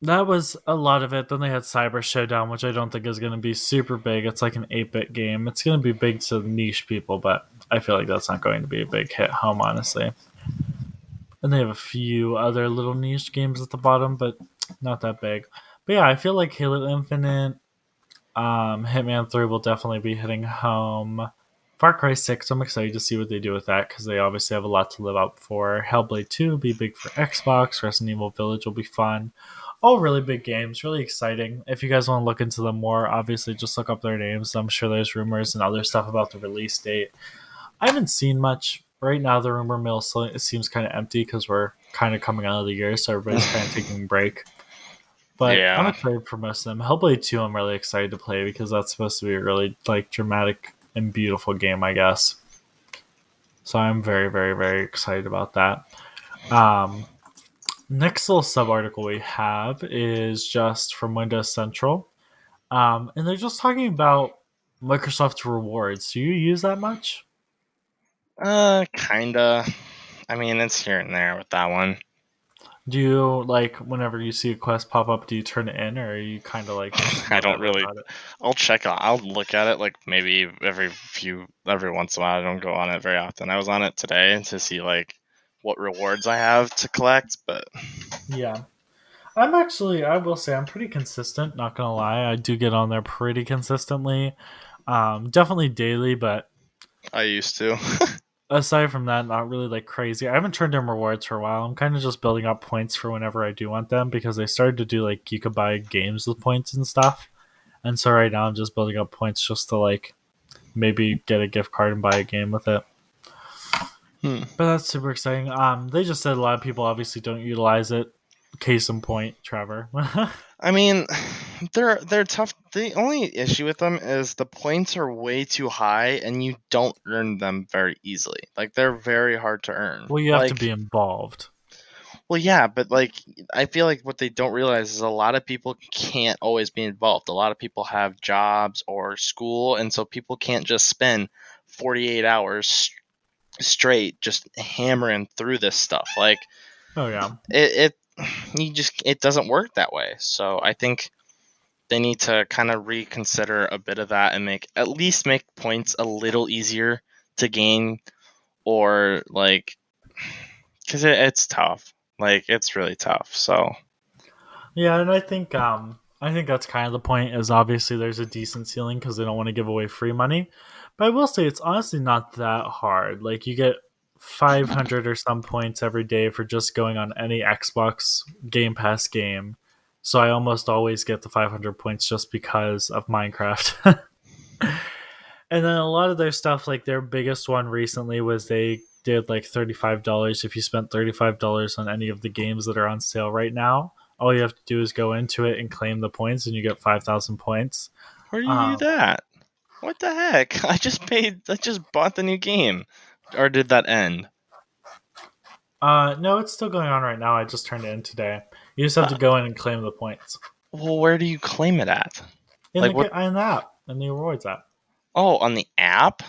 A: That was a lot of it. Then they had Cyber Showdown, which I don't think is going to be super big. It's like an 8-bit game. It's going to be big to niche people, but I feel like that's not going to be a big hit home, honestly. And they have a few other little niche games at the bottom, but not that big. But yeah, I feel like Halo Infinite, Hitman 3 will definitely be hitting home. Far Cry 6, I'm excited to see what they do with that because they obviously have a lot to live up for. Hellblade 2 will be big for Xbox. Resident Evil Village will be fun. All really big games, really exciting. If you guys want to look into them more, obviously just look up their names. I'm sure there's rumors and other stuff about the release date. I haven't seen much. Right now, the rumor mill seems kind of empty because we're kind of coming out of the year, so everybody's kind of taking a break. But I'm
B: Yeah.
A: excited for most of them. Hellblade 2, I'm really excited to play because that's supposed to be a really like dramatic and beautiful game, I guess. So I'm very, very, very excited about that. Um, Next little sub article we have is just from Windows Central, and they're just talking about Microsoft rewards. Do you use that much?
B: Kinda. I mean, it's here and there with that one.
A: Do you like whenever you see a quest pop up? Do you turn it in, or are you kind of like just
B: I don't
A: whatever
B: really.
A: about it?
B: I'll check. I'll look at it like maybe every once in a while. I don't go on it very often. I was on it today to see like what rewards I have to collect, but
A: Yeah, I will say, I'm pretty consistent. Not gonna lie, I do get on there pretty consistently. Definitely daily, but
B: I used to.
A: aside from that, not really like crazy. I haven't turned in rewards for a while. I'm kind of just building up points for whenever I do want them because they started to do like you could buy games with points and stuff. And so right now I'm just building up points just to like maybe get a gift card and buy a game with it.
B: Hmm.
A: But that's super exciting. They just said a lot of people obviously don't utilize it. Case in point, Trevor.
B: I mean, they're tough. The only issue with them is the points are way too high, and you don't earn them very easily. Like they're very hard to earn.
A: Well, you have to
B: Like,
A: be involved.
B: well, yeah, but like I feel like what they don't realize is a lot of people can't always be involved. A lot of people have jobs or school, and so people can't just spend 48 hours straight just hammering through this stuff. Like
A: Oh yeah.
B: it you just it doesn't work that way. So I think they need to kind of reconsider a bit of that and at least make points a little easier to gain, or like, because it's tough. Like, it's really tough. So
A: Yeah, and I think that's kind of the point. Is obviously there's a decent ceiling because they don't want to give away free money, but I will say it's honestly not that hard. Like you get 500 or some points every day for just going on any Xbox Game Pass game. So I almost always get the 500 points just because of Minecraft. And then a lot of their stuff, like their biggest one recently was they did like $35 if you spent $35 on any of the games that are on sale right now. All you have to do is go into it and claim the points, and you get 5,000 points.
B: where do you do
A: Um,
B: that? What the heck? I just bought the new game. Or did that end?
A: no, it's still going on right now. I just turned it in today. You just have to go in and claim the points
B: Well, where do you claim it at?
A: in
B: Like, what?
A: in the app, in the rewards app,
B: Oh, on the app?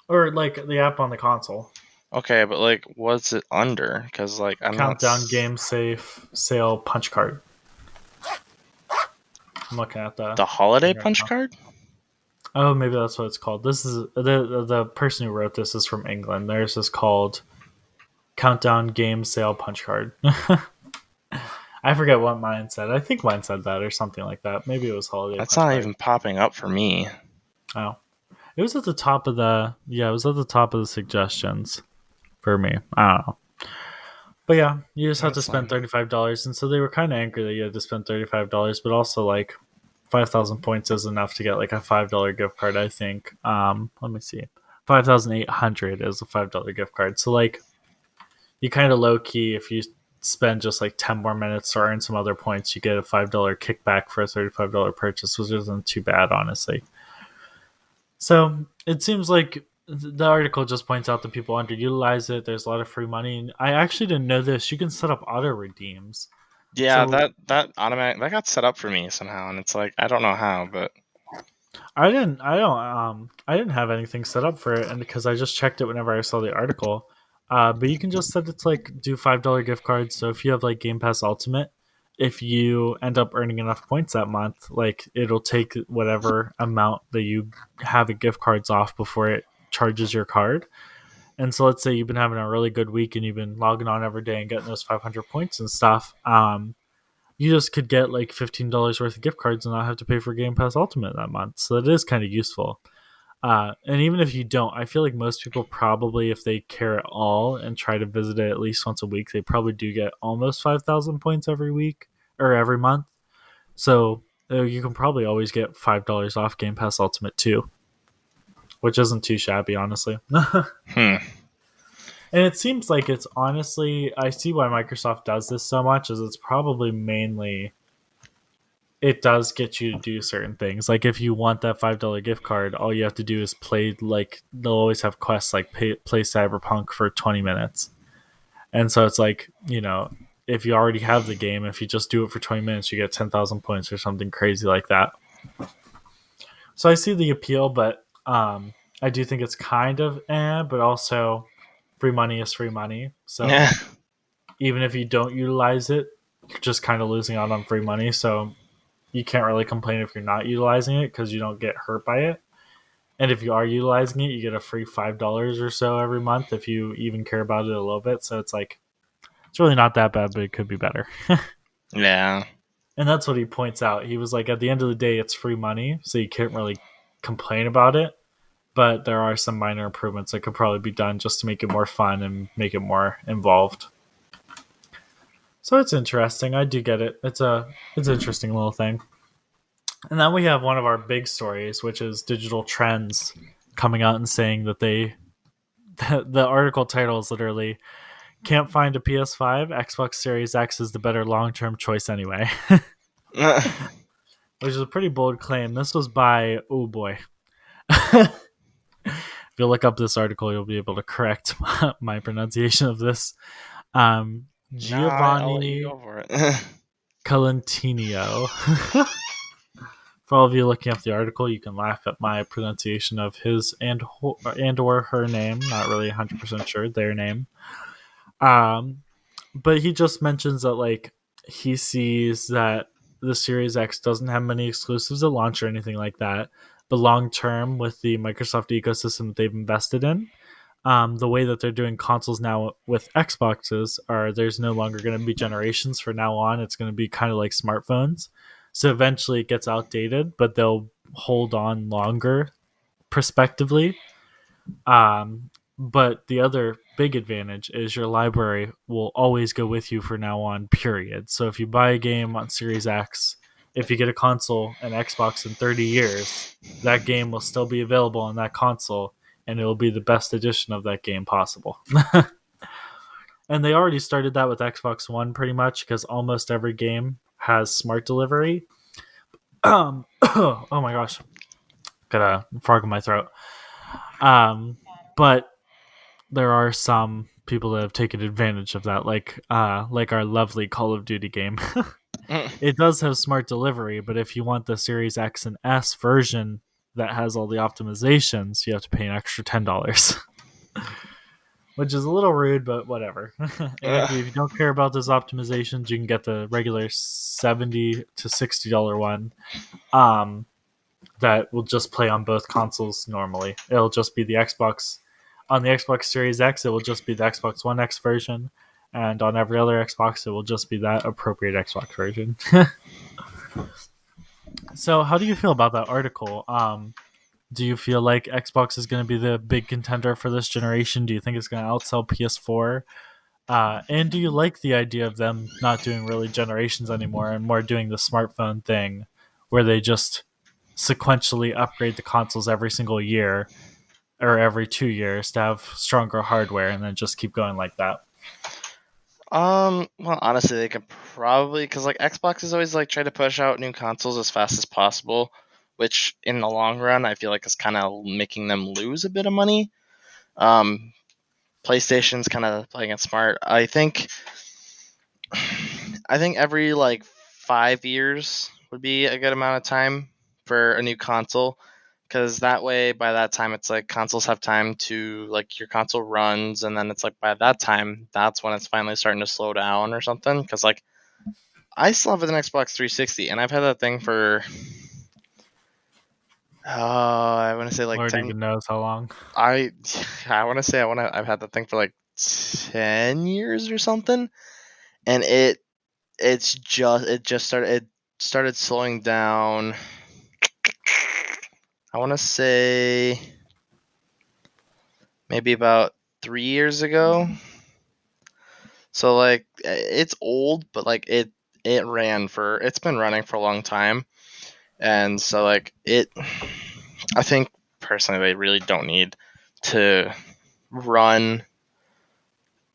A: or like the app on the console.
B: Okay, but like, what's it under? Because like, I'm not.
A: Countdown Game Safe Sale Punch Card. I'm looking at
B: The holiday
A: thing right
B: punch
A: now.
B: card?
A: Oh, maybe that's what it's called. This is the person who wrote this is from England. Theirs is called Countdown Game Sale Punch Card. I forget what mine said. I think mine said that or something like that. Maybe it was Holiday
B: That's
A: Punch
B: not
A: Card.
B: even popping up for me.
A: Oh, it was at the top of the It was at the top of the suggestions for me. I don't know. But yeah, you just have to spend $35, and so they were kind of angry that you had to spend $35, but also like 5,000 points is enough to get like a $5 gift card. I think. Let me see, 5,800 is a $5 gift card. So like, you kind of low key if you spend just like 10 more minutes to earn some other points, you get a $5 kickback for a $35 purchase, which isn't too bad, honestly. So it seems like the article just points out that people underutilize it. There's a lot of free money. I actually didn't know this. You can set up auto redeems.
B: Yeah,
A: So
B: that automatic that got set up for me somehow, and it's like, I don't know how, but
A: I didn't have anything set up for it, and because I just checked it whenever I saw the article. But you can just set it to like do $5 gift cards. So if you have like Game Pass Ultimate, if you end up earning enough points that month, like it'll take whatever amount that you have in gift cards off before it charges your card. And so let's say you've been having a really good week and you've been logging on every day and getting those 500 points and stuff. You just could get like $15 worth of gift cards and not have to pay for Game Pass Ultimate that month. So it is kind of useful. And even if you don't, I feel like most people probably, if they care at all and try to visit it at least once a week, they probably do get almost 5,000 points every week or every month. So you can probably always get $5 off Game Pass Ultimate too, which isn't too shabby, honestly.
B: hmm.
A: And it seems like it's honestly, I see why Microsoft does this so much, is it's probably mainly it does get you to do certain things. Like if you want that $5 gift card, all you have to do is play, like they'll always have quests like play Cyberpunk for 20 minutes. And so it's like, if you already have the game, if you just do it for 20 minutes, you get 10,000 points or something crazy like that. So I see the appeal, but I do think it's kind of but also free money is free money. So even if you don't utilize it, you're just kind of losing out on free money. So you can't really complain if you're not utilizing it because you don't get hurt by it. And if you are utilizing it, you get a free $5 or so every month if you even care about it a little bit. So it's like, it's really not that bad, but it could be better.
B: Yeah.
A: And that's what he points out. He was like, at the end of the day, it's free money, so you can't really complain about it. But there are some minor improvements that could probably be done just to make it more fun and make it more involved. So it's interesting. I do get it. It's an interesting little thing. And then we have one of our big stories, which is Digital Trends coming out and saying that the article title is literally "Can't find a PS5, Xbox Series X is the better long-term choice anyway." Which is a pretty bold claim. This was by, oh boy. If you look up this article, you'll be able to correct my pronunciation of this.
B: I'll let you
A: Giovanni
B: go for it.
A: Calentinio. For all of you looking up the article, you can laugh at my pronunciation of his and or her name. Not really 100% sure, their name. But he just mentions that like he sees that the Series X doesn't have many exclusives at launch or anything like that. But long term, with the Microsoft ecosystem that they've invested in, the way that they're doing consoles now with Xboxes are there's no longer going to be generations for now on. It's going to be kind of like smartphones. So eventually it gets outdated, but they'll hold on longer prospectively. But the other big advantage is your library will always go with you for now on, period. So if you buy a game on Series X, if you get a console and Xbox in 30 years, that game will still be available on that console and it will be the best edition of that game possible. And they already started that with Xbox One pretty much because almost every game has smart delivery. Oh my gosh, got a frog in my throat. But there are some people that have taken advantage of that, like our lovely Call of Duty game. It does have smart delivery, but if you want the Series X and S version that has all the optimizations, you have to pay an extra $10. Which is a little rude, but whatever. And if you don't care about those optimizations, you can get the regular $70 to $60 one. That will just play on both consoles normally. It'll just be the Xbox. On the Xbox Series X, it will just be the Xbox One X version. And on every other Xbox, it will just be that appropriate Xbox version. So, how do you feel about that article? Do you feel like Xbox is going to be the big contender for this generation? Do you think it's going to outsell PS4? And do you like the idea of them not doing really generations anymore and more doing the smartphone thing where they just sequentially upgrade the consoles every single year or every 2 years to have stronger hardware and then just keep going like that?
B: Well, honestly, they could probably, because like Xbox is always like try to push out new consoles as fast as possible, which in the long run I feel like is kind of making them lose a bit of money. Um, PlayStation's kind of playing it smart. I think every like 5 years would be a good amount of time for a new console, because that way by that time it's like consoles have time to like your console runs, and then it's like by that time that's when it's finally starting to slow down or something. Because like I still have an Xbox 360 and I've had that thing for I want to say like
A: Lord
B: 10.
A: even knows how long.
B: I want to say I've had that thing for like 10 years or something, and it started slowing down. I want to say maybe about 3 years ago. So like it's old, but like it's been running for a long time, and so like I think personally they really don't need to run,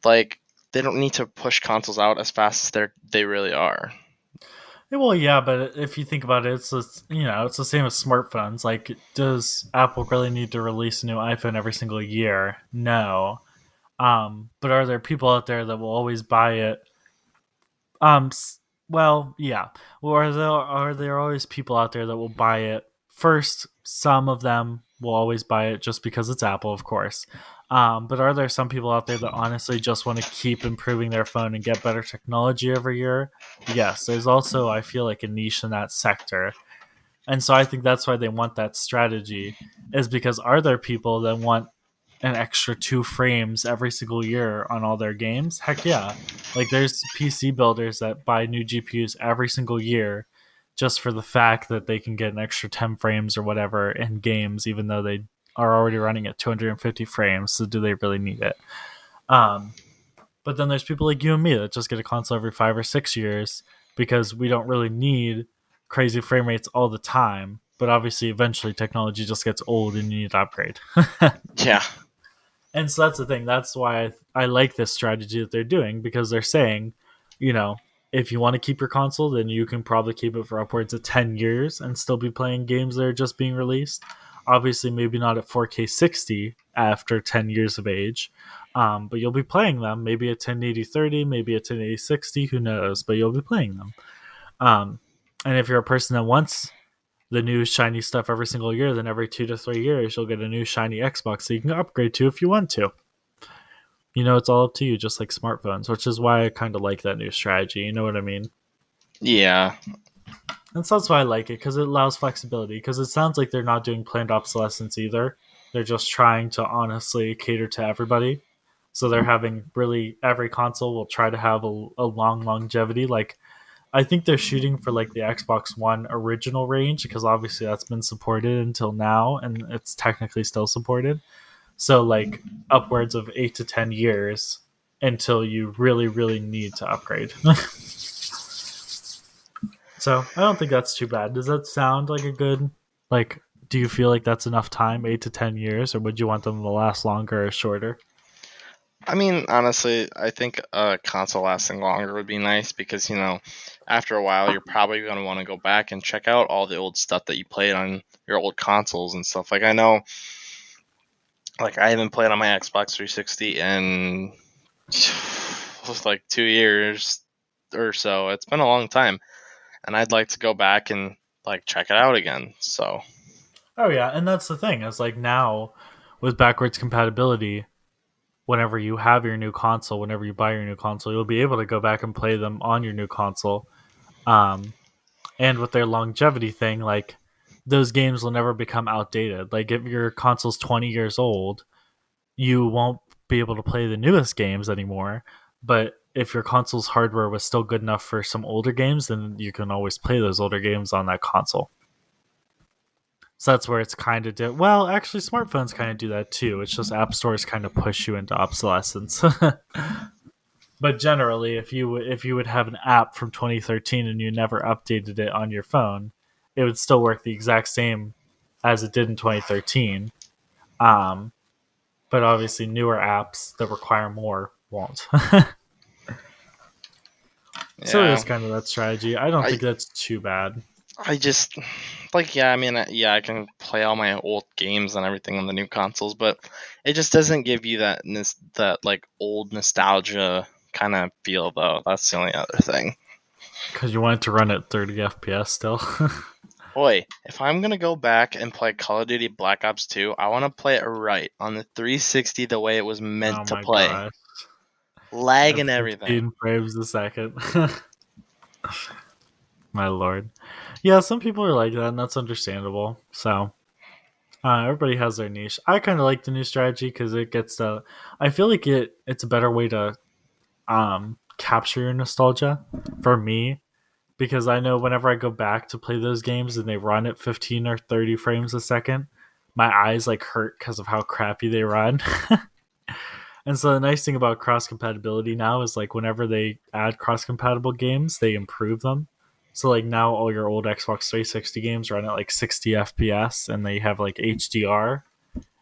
B: like they don't need to push consoles out as fast as they really are.
A: Well, yeah, but if you think about it, it's just, it's the same as smartphones. Like, does Apple really need to release a new iPhone every single year? No. But are there people out there that will always buy it? Well, yeah. Or are there always people out there that will buy it first? Some of them will always buy it just because it's Apple, of course. But are there some people out there that honestly just want to keep improving their phone and get better technology every year? Yes. There's also, I feel like, a niche in that sector. And so I think that's why they want that strategy, is because are there people that want an extra 2 frames every single year on all their games? Heck yeah. Like there's PC builders that buy new GPUs every single year just for the fact that they can get an extra 10 frames or whatever in games, even though they are already running at 250 frames. So do they really need it? Um, but then there's people like you and me that just get a console every 5 or 6 years because we don't really need crazy frame rates all the time. But obviously, eventually, technology just gets old and you need to upgrade.
B: Yeah.
A: And so that's the thing. That's why I like this strategy that they're doing, because they're saying, you know, if you want to keep your console, then you can probably keep it for upwards of 10 years and still be playing games that are just being released. Obviously, maybe not at 4K 60 after 10 years of age, but you'll be playing them. Maybe at 1080 30, maybe at 1080 60, who knows? But you'll be playing them. Um, and if you're a person that wants the new shiny stuff every single year, then every 2 to 3 years you'll get a new shiny Xbox that you can upgrade to if you want to. It's all up to you, just like smartphones, which is why I kind of like that new strategy. You know what I mean?
B: Yeah.
A: And so that's why I like it, because it allows flexibility. Because it sounds like they're not doing planned obsolescence either. They're just trying to honestly cater to everybody. So they're having really every console will try to have a long longevity. Like I think they're shooting for like the Xbox One original range because obviously that's been supported until now and it's technically still supported. So like upwards of 8 to 10 years until you really really need to upgrade. So I don't think that's too bad. Does that sound like a good like? Do you feel like that's enough time, 8 to 10 years, or would you want them to last longer or shorter?
B: I mean, honestly, I think a console lasting longer would be nice because, after a while, you're probably going to want to go back and check out all the old stuff that you played on your old consoles and stuff. Like, I know, like, I haven't played on my Xbox 360 in like 2 years or so. It's been a long time, and I'd like to go back and, like, check it out again. So,
A: Oh yeah, and that's the thing. It's like now with backwards compatibility, whenever you have your new console, whenever you buy your new console, you'll be able to go back and play them on your new console. Um, and with their longevity thing, like those games will never become outdated. Like if your console's 20 years old, you won't be able to play the newest games anymore. But if your console's hardware was still good enough for some older games, then you can always play those older games on that console. So that's where it's kind of well, actually, smartphones kind of do that too. It's just app stores kind of push you into obsolescence. But generally, if you would have an app from 2013 and you never updated it on your phone, it would still work the exact same as it did in 2013. Um, but obviously, newer apps that require more won't. So it
B: yeah.
A: is kind of that strategy. I don't
B: I
A: think that's too bad.
B: I just like yeah, I mean yeah, I can play all my old games and everything on the new consoles, but it just doesn't give you that like old nostalgia kind of feel though. That's the only other thing.
A: Because you want it to run at 30 FPS still.
B: Boy, if I'm gonna go back and play Call of Duty Black Ops 2, I want to play it right on the 360 the way it was
A: Oh
B: meant to
A: my
B: play,
A: gosh.
B: lag
A: At
B: and everything.
A: 15 frames a second. My lord. Yeah, some people are like that, and that's understandable. So, everybody has their niche. I kind of like the new strategy because it gets to. I feel like it's a better way to capture your nostalgia for me because I know whenever I go back to play those games and they run at 15 or 30 frames a second, my eyes like hurt because of how crappy they run. And so the nice thing about cross compatibility now is like whenever they add cross compatible games, they improve them. So like now all your old Xbox 360 games run at like 60 FPS and they have like HDR.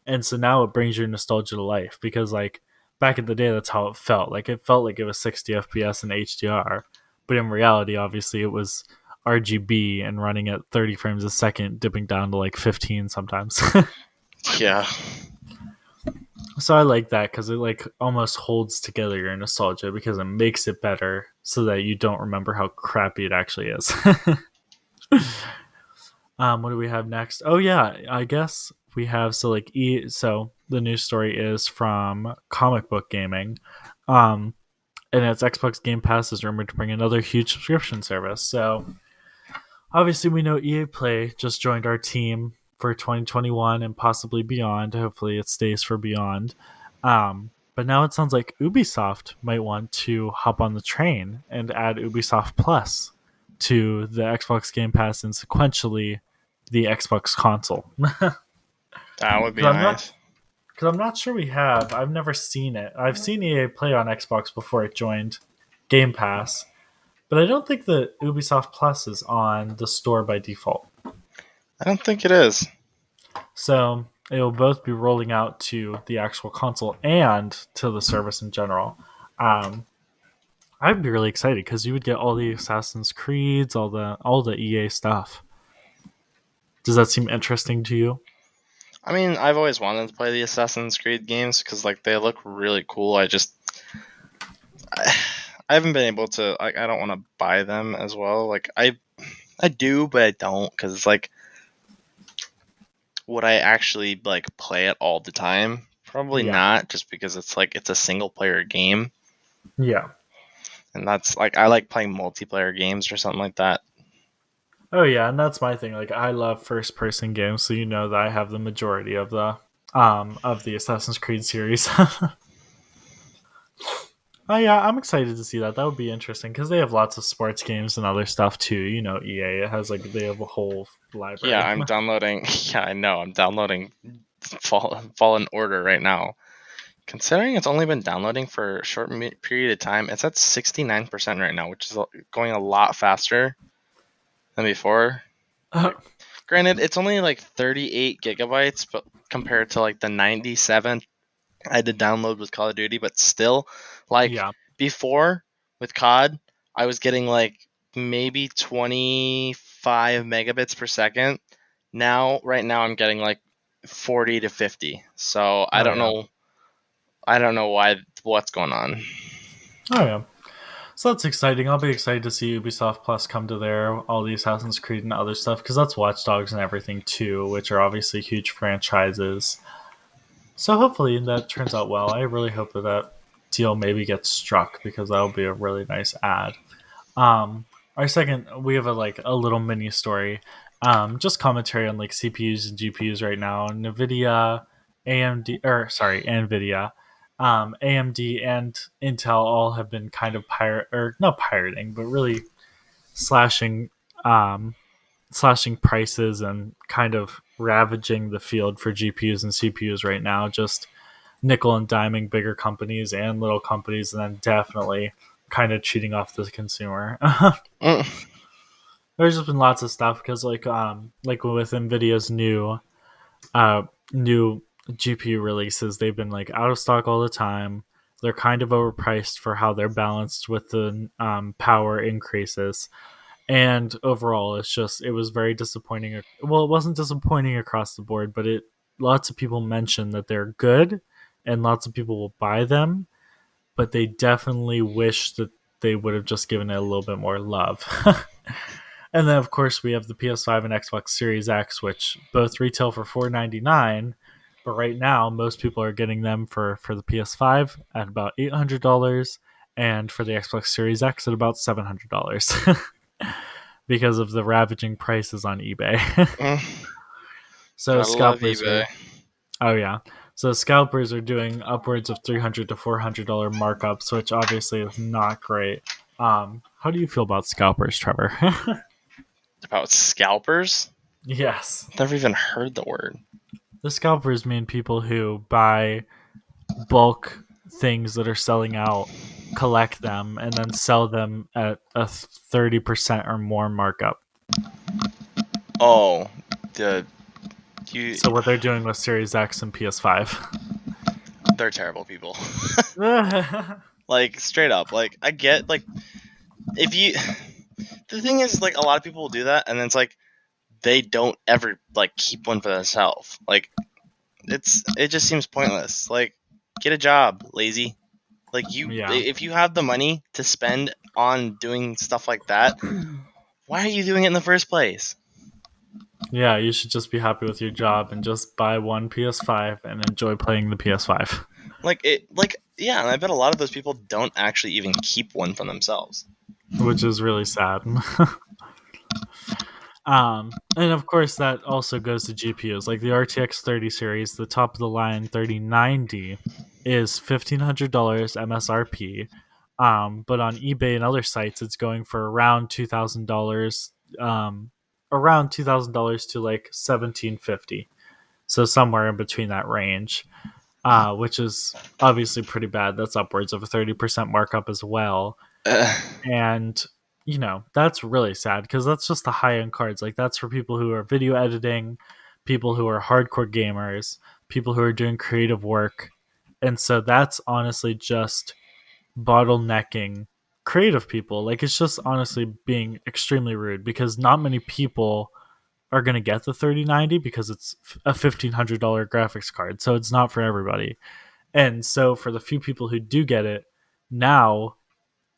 A: And so now it brings your nostalgia to life because like back in the day that's how it felt. Like it felt like it was 60 FPS and HDR. But in reality obviously it was RGB and running at 30 frames a second, dipping down to like 15 sometimes.
B: Yeah,
A: So I like that because it like almost holds together your nostalgia because it makes it better so that you don't remember how crappy it actually is. What do we have next? Oh yeah, I guess we have so like so the news story is from Comic Book Gaming. Um and its Xbox Game Pass is rumored to bring another huge subscription service. So obviously we know EA Play just joined our team for 2021 and possibly beyond. Hopefully it stays for beyond. But now it sounds like Ubisoft might want to hop on the train and add Ubisoft Plus to the Xbox Game Pass and sequentially the Xbox console. Because
B: that would be
A: I'm not
B: nice.
A: because I'm not sure we have. I've never seen it. I've seen EA Play on Xbox before it joined Game Pass, but I don't think that Ubisoft Plus is on the store by default.
B: I don't think it is.
A: So it will both be rolling out to the actual console and to the service in general. Um, I'd be really excited because you would get all the Assassin's Creeds, all the EA stuff. Does that seem interesting to you?
B: I mean, I've always wanted to play the Assassin's Creed games because like they look really cool. I, I haven't been able to. Like, I don't want to buy them as well. Like I do, but I don't because it's like would I actually like play it all the time? Probably
A: Yeah.
B: not, just because it's like it's a single player game,
A: Yeah.
B: and that's like I like playing multiplayer games or something like that.
A: Oh yeah, and that's my thing. Like I love first person games, so you know that I have the majority of the Assassin's Creed series. Oh yeah, I'm excited to see that. That would be interesting because they have lots of sports games and other stuff too. You know, EA it has like they have a whole
B: Yeah,
A: library.
B: I'm downloading. Yeah, I know. I'm downloading Fallen Order right now. Considering it's only been downloading for a short period of time, it's at 69% right now, which is going a lot faster than before. Like, granted, it's only like 38 gigabytes, but compared to like the 97 I had to download with Call of Duty, but still, like
A: Yeah.
B: before with COD, I was getting like maybe 25 megabits per second. Now, right now, I'm getting like 40 to 50. So I
A: Oh
B: don't
A: yeah.
B: know. I don't know what's going on.
A: Oh yeah. So that's exciting. I'll be excited to see Ubisoft Plus come to there, all the Assassin's Creed and other stuff, because that's Watch Dogs and everything too, which are obviously huge franchises. So hopefully that turns out well. I really hope that that deal maybe gets struck because that would be a really nice ad. Um, our second, we have a little mini story, just commentary on like CPUs and GPUs right now. Nvidia, AMD, or sorry, Nvidia, AMD and Intel all have been kind of or not pirating, but really slashing, um, slashing prices and kind of ravaging the field for GPUs and CPUs right now. Just nickel and diming bigger companies and little companies, and then definitely kind of cheating off the consumer.
B: Mm.
A: There's just been lots of stuff because like with Nvidia's uh new GPU releases, they've been like out of stock all the time. They're kind of overpriced for how they're balanced with the power increases. And overall, it was very disappointing. Well, it wasn't disappointing across the board, but it lots of people mention that they're good, and lots of people will buy them, but they definitely wish that they would have just given it a little bit more love. And then, of course, we have the PS5 and Xbox Series X, which both retail for $499, but right now most people are getting them for the PS5 at about $800, and for the Xbox Series X at about $700 because of the ravaging prices on eBay.
B: Mm.
A: So
B: Gotta love
A: scalpers
B: eBay.
A: are Oh yeah. So scalpers are doing upwards of $300 to $400 markups, which obviously is not great. How do you feel about scalpers, Trevor?
B: About scalpers?
A: Yes.
B: Never even heard the word.
A: The scalpers mean people who buy bulk things that are selling out, collect them, and then sell them at a 30% or more markup.
B: Oh, the you.
A: So what they're doing with Series X and PS5.
B: They're terrible people. Like straight up. Like I get like if you. The thing is, like a lot of people will do that, and then it's like they don't ever like keep one for themselves. Like it just seems pointless. Like get a job, lazy. Like
A: Yeah.
B: if you have the money to spend on doing stuff like that, why are you doing it in the first place?
A: Yeah, you should just be happy with your job and just buy one PS5 and enjoy playing the PS5,
B: Like yeah, and I bet a lot of those people don't actually even keep one for themselves.
A: which is really sad. And of course, that also goes to GPUs. Like the RTX 30 series, the top of the line 3090 is $1,500 MSRP. But on eBay and other sites, it's going for around $2,000, around $2,000 to like 1750. So somewhere in between that range, which is obviously pretty bad. That's upwards of a 30% markup as well. And that's really sad because that's just the high end cards. Like that's for people who are video editing, people who are hardcore gamers, people who are doing creative work. And so that's honestly just bottlenecking creative people. Like it's just honestly being extremely rude because not many people are going to get the 3090 because it's a $1,500 graphics card. So it's not for everybody. And so for the few people who do get it, now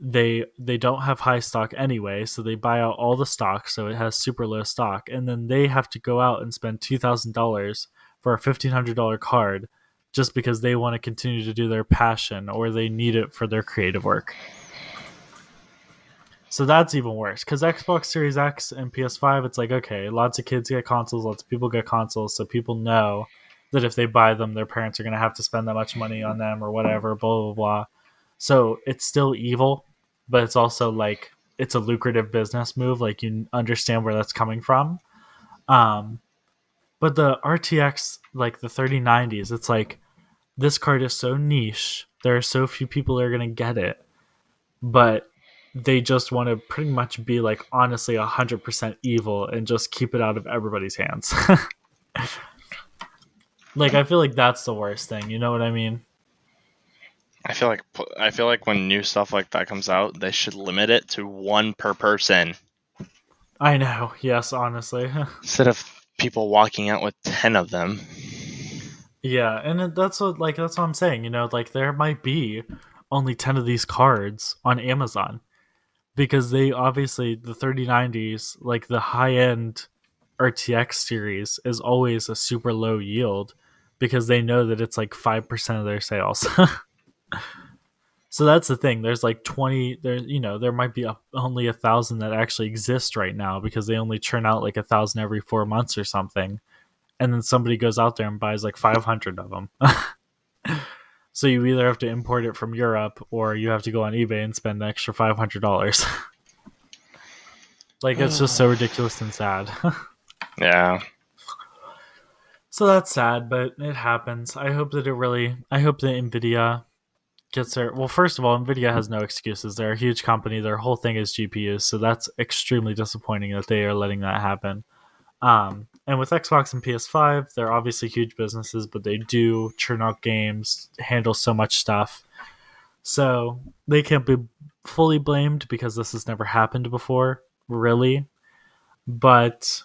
A: they don't have high stock anyway, so they buy out all the stock, so it has super low stock, and then they have to go out and spend $2,000 for a $1,500 card just because they want to continue to do their passion or they need it for their creative work. So that's even worse because Xbox Series X and PS5, it's like, okay, lots of kids get consoles, lots of people get consoles, so people know that if they buy them, their parents are going to have to spend that much money on them or whatever, blah, blah, blah. So it's still evil, but it's also like, it's a lucrative business move. Like, you understand where that's coming from. Um, but the RTX, like the 3090s, it's like, this card is so niche. There are so few people that are going to get it, but they just want to pretty much be like honestly 100% evil and just keep it out of everybody's hands. Like, I feel like that's the worst thing. You know what I mean?
B: I feel like when new stuff like that comes out, they should limit it to one per person
A: I know. Yes, honestly.
B: instead of people walking out with 10 of them.
A: Yeah, and that's what I'm saying. You know, like there might be only 10 of these cards on Amazon because they obviously the 3090s, like the high end RTX series, is always a super low yield because they know that it's like 5% of their sales. So that's the thing. There's like 20. There might be only 1,000 that actually exist right now because they only churn out like 1,000 every 4 months or something, and then somebody goes out there and buys like 500 of them. So you either have to import it from Europe or you have to go on eBay and spend an extra $500. Like, it's just so ridiculous and sad.
B: Yeah.
A: So that's sad, but it happens. I hope that Nvidia gets their. Well, first of all, Nvidia has no excuses. They're a huge company. Their whole thing is GPUs, so that's extremely disappointing that they are letting that happen. And with Xbox and PS5, they're obviously huge businesses, but they do churn out games, handle so much stuff. So they can't be fully blamed because this has never happened before, really. But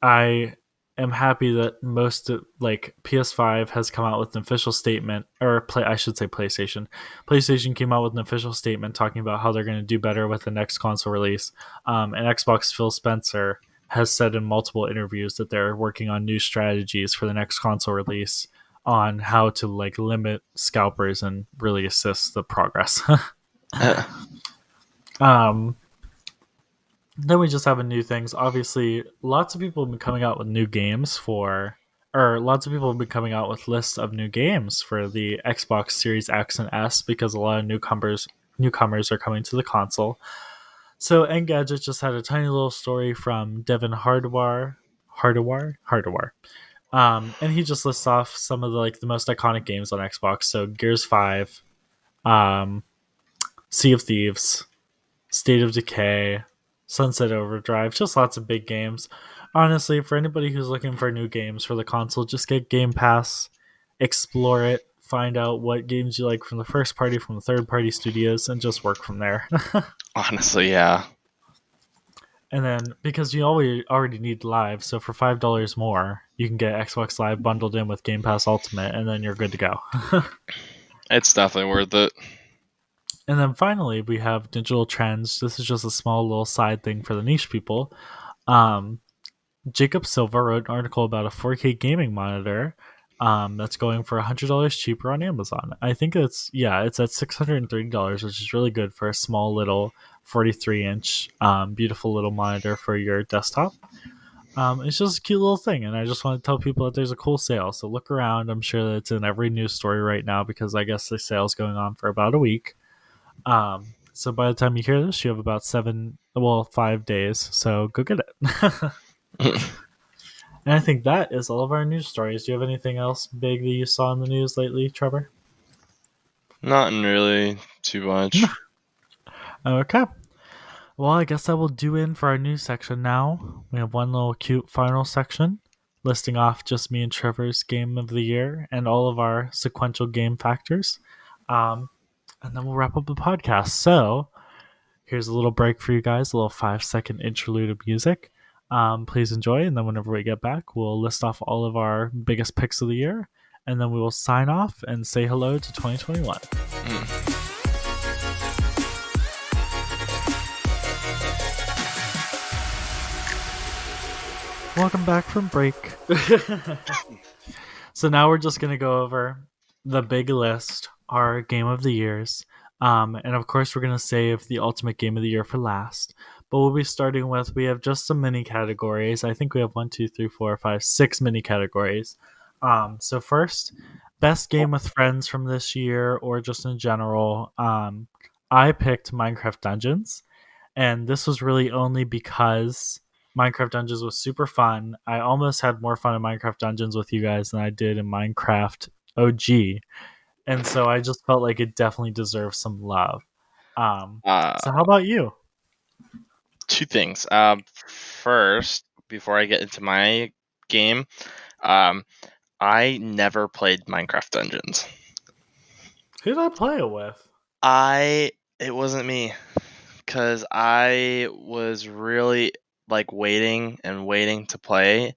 A: I am happy that most like PS5 has come out with an official statement, or I should say PlayStation. PlayStation came out with an official statement talking about how they're going to do better with the next console release. And Xbox Phil Spencer has said in multiple interviews that they're working on new strategies for the next console release on how to like limit scalpers and really assist the progress. um then we just have a new things. Obviously, lots of people have been coming out with new games lots of people have been coming out with lists of new games for the Xbox Series X and S because a lot of newcomers are coming to the console. So Engadget just had a tiny little story from Devin Hardawar. And he just lists off some of the most iconic games on Xbox. So Gears 5, Sea of Thieves, State of Decay, Sunset Overdrive, just lots of big games. Honestly, for anybody who's looking for new games for the console, just get Game Pass, explore it, find out what games you like from the first party, from the third party studios, and just work from there.
B: Honestly, yeah.
A: And then, because you already need Live, so for $5 more, you can get Xbox Live bundled in with Game Pass Ultimate, and then you're good to go.
B: It's definitely worth it.
A: And then finally, we have digital trends. This is just a small little side thing for the niche people. Jacob Silva wrote an article about a 4K gaming monitor that's going for $100 cheaper on Amazon. I think it's at $630, which is really good for a small little 43-inch beautiful little monitor for your desktop. It's just a cute little thing, and I just want to tell people that there's a cool sale. So look around. I'm sure that it's in every news story right now because I guess the sale's going on for about a week. So by the time you hear this, you have about 5 days. So go get it. And I think that is all of our news stories. Do you have anything else big that you saw in the news lately, Trevor?
B: Not really too much.
A: Okay. Well, I guess that will do in for our news section now. We have one little cute final section listing off just me and Trevor's game of the year and all of our sequential game factors. And then we'll wrap up the podcast. So here's a little break for you guys, a little 5-second interlude of music. Please enjoy, and then whenever we get back, we'll list off all of our biggest picks of the year, and then we will sign off and say hello to 2021. Welcome back from break. So now we're just going to go over the big list, our game of the years. And of course, we're going to save the ultimate game of the year for last. But we'll be starting with we have just some mini categories. I think we have 6 mini categories. So, first, best game with friends from this year or just in general. I picked Minecraft Dungeons. And this was really only because Minecraft Dungeons was super fun. I almost had more fun in Minecraft Dungeons with you guys than I did in Minecraft OG. And so I just felt like it definitely deserves some love. Um,
B: Uh,
A: so how about you?
B: Two things. First, before I get into my game, um, I never played Minecraft Dungeons.
A: Who did I play it with?
B: It wasn't me, because I was really like waiting and waiting to play,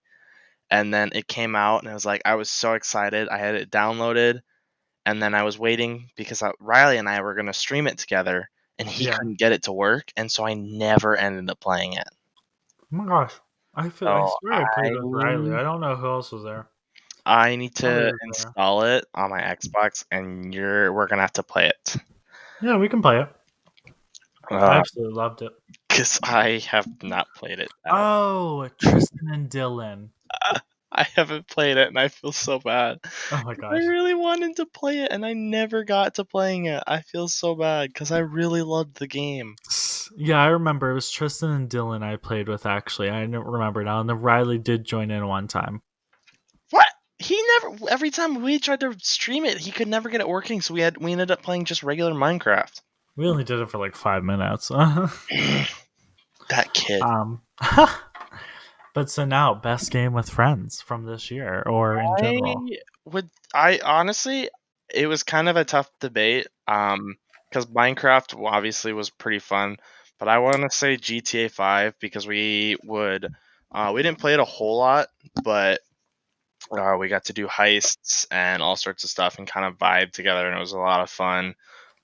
B: and then it came out, and I was like, I was so excited. I had it downloaded, and then I was waiting because Riley and I were gonna stream it together, and he
A: Yeah.
B: couldn't get it to work, and so I never ended up playing it.
A: Oh my gosh. I
B: So
A: swear I played with Riley. I don't know who else was there.
B: I need
A: Probably
B: to
A: was there.
B: install it on my Xbox, and we're gonna have to play it.
A: Yeah, we can play it. I absolutely loved it.
B: Because I have not played it at all.
A: Oh, Tristan and Dylan.
B: I haven't played it, and I feel so bad.
A: Oh my
B: 'Cause I
A: gosh.
B: really wanted to play it, and I never got to playing it. I feel so bad because I really loved the game.
A: Yeah, I remember it was Tristan and Dylan I played with actually. I don't remember now. And then Riley did join in one time.
B: What? He never. Every time we tried to stream it, he could never get it working. So we ended up playing just regular Minecraft.
A: We only did it for like 5 minutes.
B: That kid.
A: um But so now, best game with friends from this year or in general.
B: I I honestly, it was kind of a tough debate. Because Minecraft obviously was pretty fun, but I want to say GTA 5 because we didn't play it a whole lot, but we got to do heists and all sorts of stuff and kind of vibe together, and it was a lot of fun.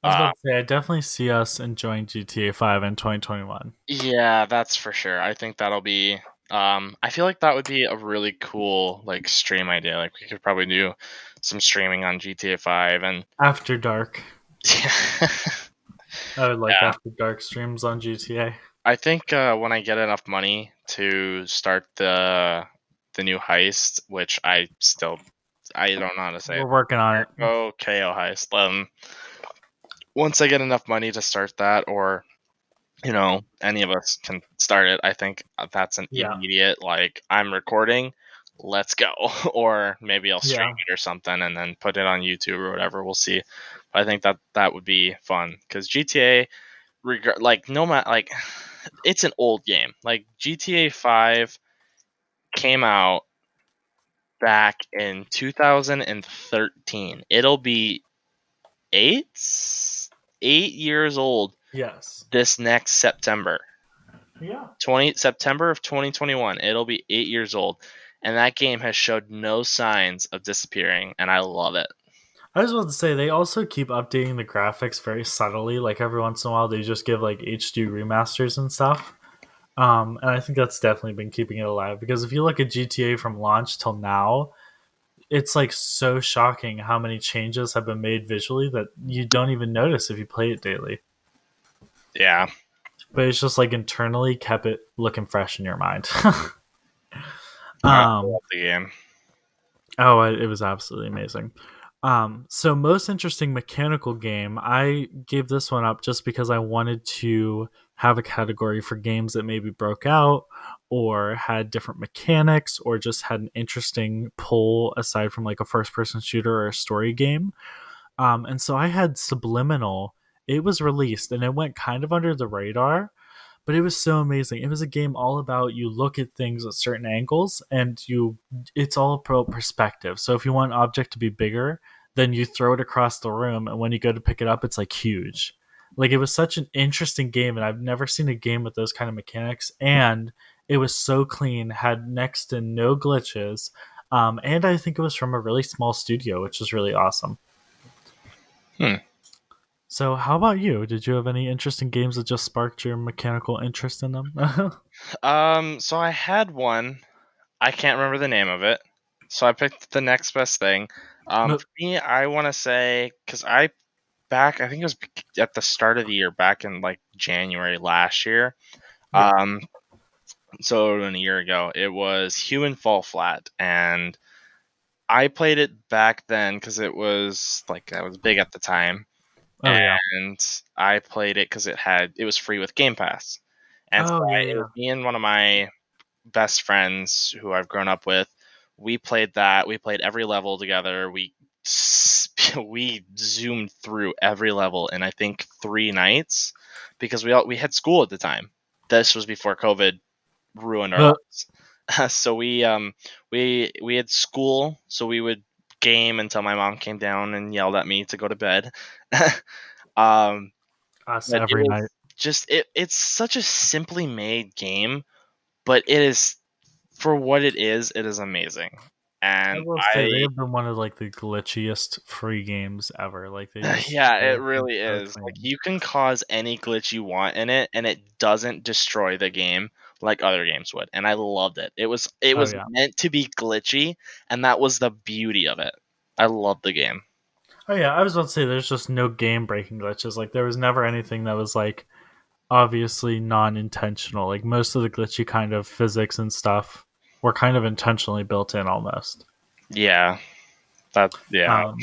A: I was
B: Uh,
A: about to say, I definitely see us enjoying GTA 5 in 2021.
B: yeah, that's for sure. I think that'll be. I feel like that would be a really cool like stream idea. Like we could probably do some streaming on GTA 5 and
A: After Dark.
B: yeah.
A: I would like
B: Yeah.
A: After Dark streams on GTA.
B: I think when I get enough money to start the new heist, which I don't know how to say
A: We're
B: it.
A: working on it.
B: Oh, KO heist. Once I get enough money to start that, or any of us can start it, I think that's an
A: Yeah.
B: immediate like I'm recording, let's go. Or maybe I'll stream
A: Yeah.
B: it or something and then put it on YouTube or whatever. We'll see. But I think that would be fun because GTA, like no matter like it's an old game. Like GTA 5 came out back in 2013. It'll be 8 8 years old
A: Yes.
B: this next September.
A: Yeah.
B: 20 September of 2021. It'll be 8 years old. And that game has showed no signs of disappearing, and I love it.
A: I was about to say they also keep updating the graphics very subtly. Like every once in a while, they just give like HD remasters and stuff. And I think that's definitely been keeping it alive because if you look at GTA from launch till now, it's like so shocking how many changes have been made visually that you don't even notice if you play it daily.
B: Yeah,
A: But it's just like internally kept it looking fresh in your mind.
B: I
A: um,
B: love the game.
A: oh, it was absolutely amazing. So most interesting mechanical game, I gave this one up just because I wanted to have a category for games that maybe broke out or had different mechanics or just had an interesting pull aside from like a first person shooter or a story game. And so I had Subliminal. It was released and it went kind of under the radar, but it was so amazing. It was a game all about you look at things at certain angles and it's all pro perspective. So if you want an object to be bigger, then you throw it across the room and when you go to pick it up it's like huge. Like it was such an interesting game and I've never seen a game with those kind of mechanics and it was so clean, had next to no glitches. And I think it was from a really small studio, which is really awesome.
B: Hmm.
A: So, how about you? Did you have any interesting games that just sparked your mechanical interest in them?
B: So I had one. I can't remember the name of it. So I picked the next best thing. For
A: But
B: me, I want to say because I back. I think it was at the start of the year, back in like January last year.
A: Yeah.
B: So a year ago, it was Human Fall Flat, and I played it back then because it was like I was big at the time,
A: Oh yeah.
B: and I played it because it was free with Game Pass, and so
A: Oh yeah,
B: it was
A: yeah.
B: me and one of my best friends who I've grown up with. We played that. We played every level together. We zoomed through every level in I think 3 nights because we had school at the time. This was before COVID ruined our
A: The
B: lives. So we had school, so we would game until my mom came down and yelled at me to go to bed. um,
A: us
B: but it
A: every
B: was
A: night.
B: it's such a simply made game, but it is for what it is amazing.
A: I
B: And
A: will say they have been one of like the glitchiest free games ever. Like
B: yeah, it
A: they've been
B: really
A: so
B: is. Like
A: clean.
B: you can cause any glitch you want in it and it doesn't destroy the game like other games would. And I loved it. It
A: Oh
B: was
A: yeah.
B: meant to be glitchy and that was the beauty of it. I loved the game.
A: Oh yeah, I was about to say there's just no game breaking glitches. Like there was never anything that was like obviously non-intentional. Like most of the glitchy kind of physics and stuff were kind of intentionally built in almost.
B: Yeah. Yeah.
A: Um,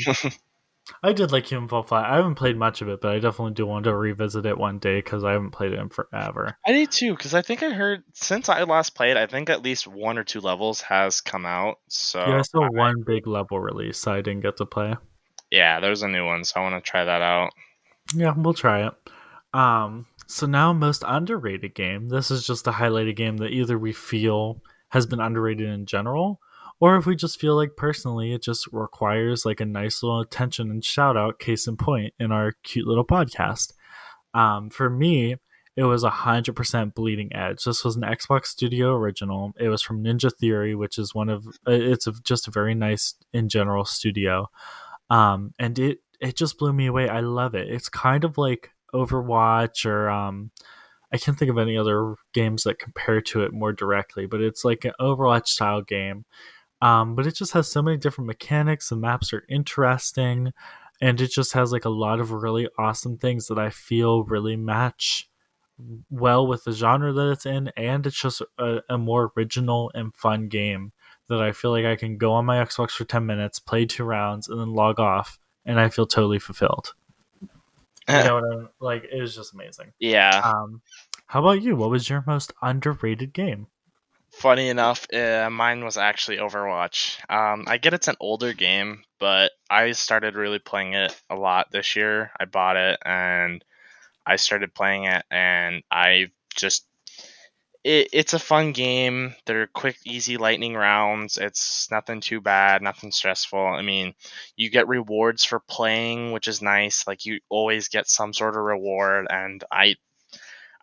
A: I did like Human Fall Flat. I haven't played much of it, but I definitely do want to revisit it one day because I haven't played it in forever.
B: I did too, because I think I heard since I last played, I think at least 1 or 2 levels has come out.
A: Yeah,
B: So
A: I saw one big level release I didn't get to play.
B: yeah, there's a new one, so I want to try that out.
A: Yeah, we'll try it. So now most underrated game. This is just a highlighted game that either we feel has been underrated in general, or if we just feel like personally it just requires like a nice little attention and shout out, case in point, in our cute little podcast. For me, it was 100% Bleeding Edge. This was an Xbox Studio original. It was from Ninja Theory, which is one of just a very nice in general studio. And it just blew me away. I love it. It's kind of like Overwatch or I can't think of any other games that compare to it more directly, but it's like an Overwatch style game. But it just has so many different mechanics. The maps are interesting, and it just has like a lot of really awesome things that I feel really match well with the genre that it's in, and it's just a more original and fun game that I feel like I can go on my Xbox for 10 minutes, play 2 rounds, and then log off, and I feel totally fulfilled. You know what I'm like? It was just amazing.
B: Yeah.
A: Um, how about you? What was your most underrated game?
B: Funny enough, mine was actually Overwatch. I get it's an older game, but I started really playing it a lot this year. I bought it and I started playing it, and I just it's a fun game. They're quick, easy lightning rounds. It's nothing too bad, nothing stressful. I mean, you get rewards for playing, which is nice. Like you always get some sort of reward, and I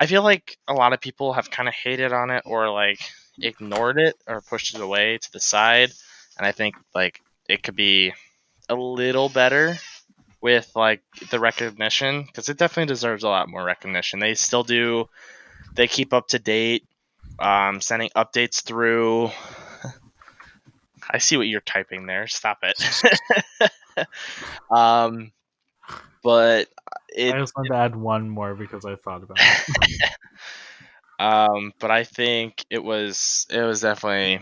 B: feel like a lot of people have kind of hated on it or like ignored it or pushed it away to the side. And I think like it could be a little better with like the recognition because it definitely deserves a lot more recognition. They still do. They keep up to date, sending updates through. I see what you're typing there. Stop it. um, but
A: I
B: it.
A: just wanted to add one more because I thought about it.
B: But I think it was definitely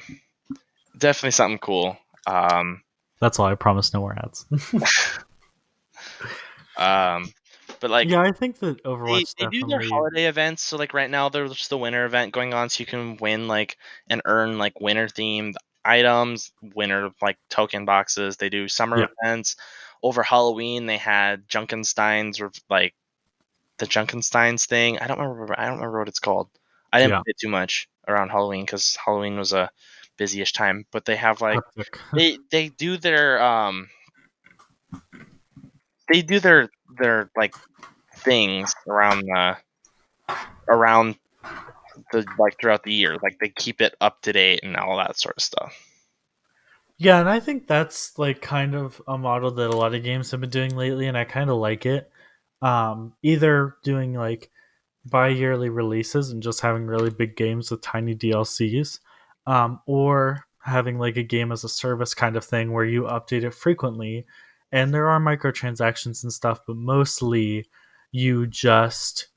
B: something cool. Um,
A: That's all. I promise no more ads.
B: um, but like
A: Yeah, I think that
B: they,
A: Overwatch
B: they do their
A: definitely.
B: holiday events. So like right now there's the winter event going on, so you can win like and earn like winter themed items, winter like token boxes. They do summer
A: Yeah,
B: events. Over Halloween they had Junkenstein's or like the Junkenstein's thing. I don't remember what it's called. I didn't
A: yeah.
B: play it too much around Halloween because Halloween was a busyish time. But they have like
A: Hectic.
B: they do their like things around the like throughout the year. Like they keep it up to date and all that sort of stuff.
A: Yeah, and I think that's like kind of a model that a lot of games have been doing lately, and I kind of like it. Either doing like bi-yearly releases and just having really big games with tiny DLCs, or having like a game as a service kind of thing where you update it frequently and there are microtransactions and stuff, but mostly you just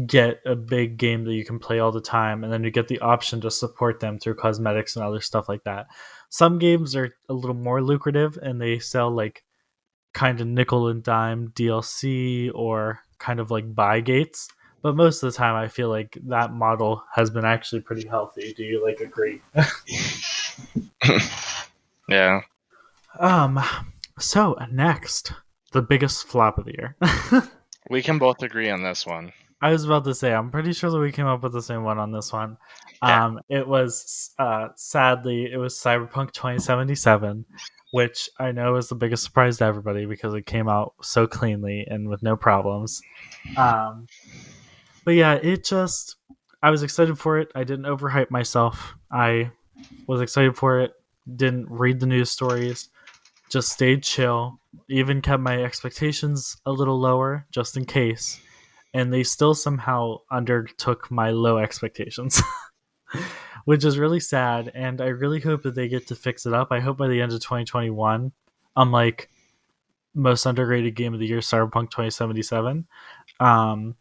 A: get a big game that you can play all the time, and then you get the option to support them through cosmetics and other stuff like that. Some games are a little more lucrative and they sell like kind of nickel and dime DLC or kind of like buy gates. But most of the time, I feel like that model has been actually pretty healthy. Do you like agree?
B: Yeah.
A: um. So next, the biggest flop of the year.
B: We can both agree on this one.
A: I was about to say, I'm pretty sure that we came up with the same one on this one.
B: Yeah.
A: It was sadly, it was Cyberpunk 2077, which I know is the biggest surprise to everybody because it came out so cleanly and with no problems. Um, but yeah, I was excited for it. I didn't overhype myself. I was excited for it. Didn't read the news stories. Just stayed chill. Even kept my expectations a little lower just in case, and they still somehow undertook my low expectations, which is really sad. And I really hope that they get to fix it up. I hope by the end of 2021, unlike most underrated game of the year, Cyberpunk 2077, um,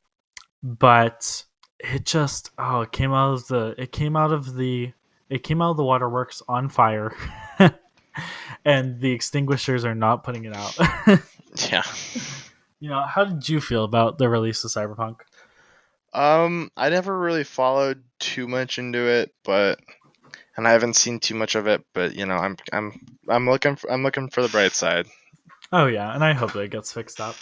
A: but it just it came out of the waterworks on fire, and the extinguishers are not putting it out.
B: Yeah.
A: How did you feel about the release of Cyberpunk?
B: I never really followed too much into it, and I haven't seen too much of it, but I'm looking for the bright side.
A: Oh yeah, and I hope that it gets fixed up.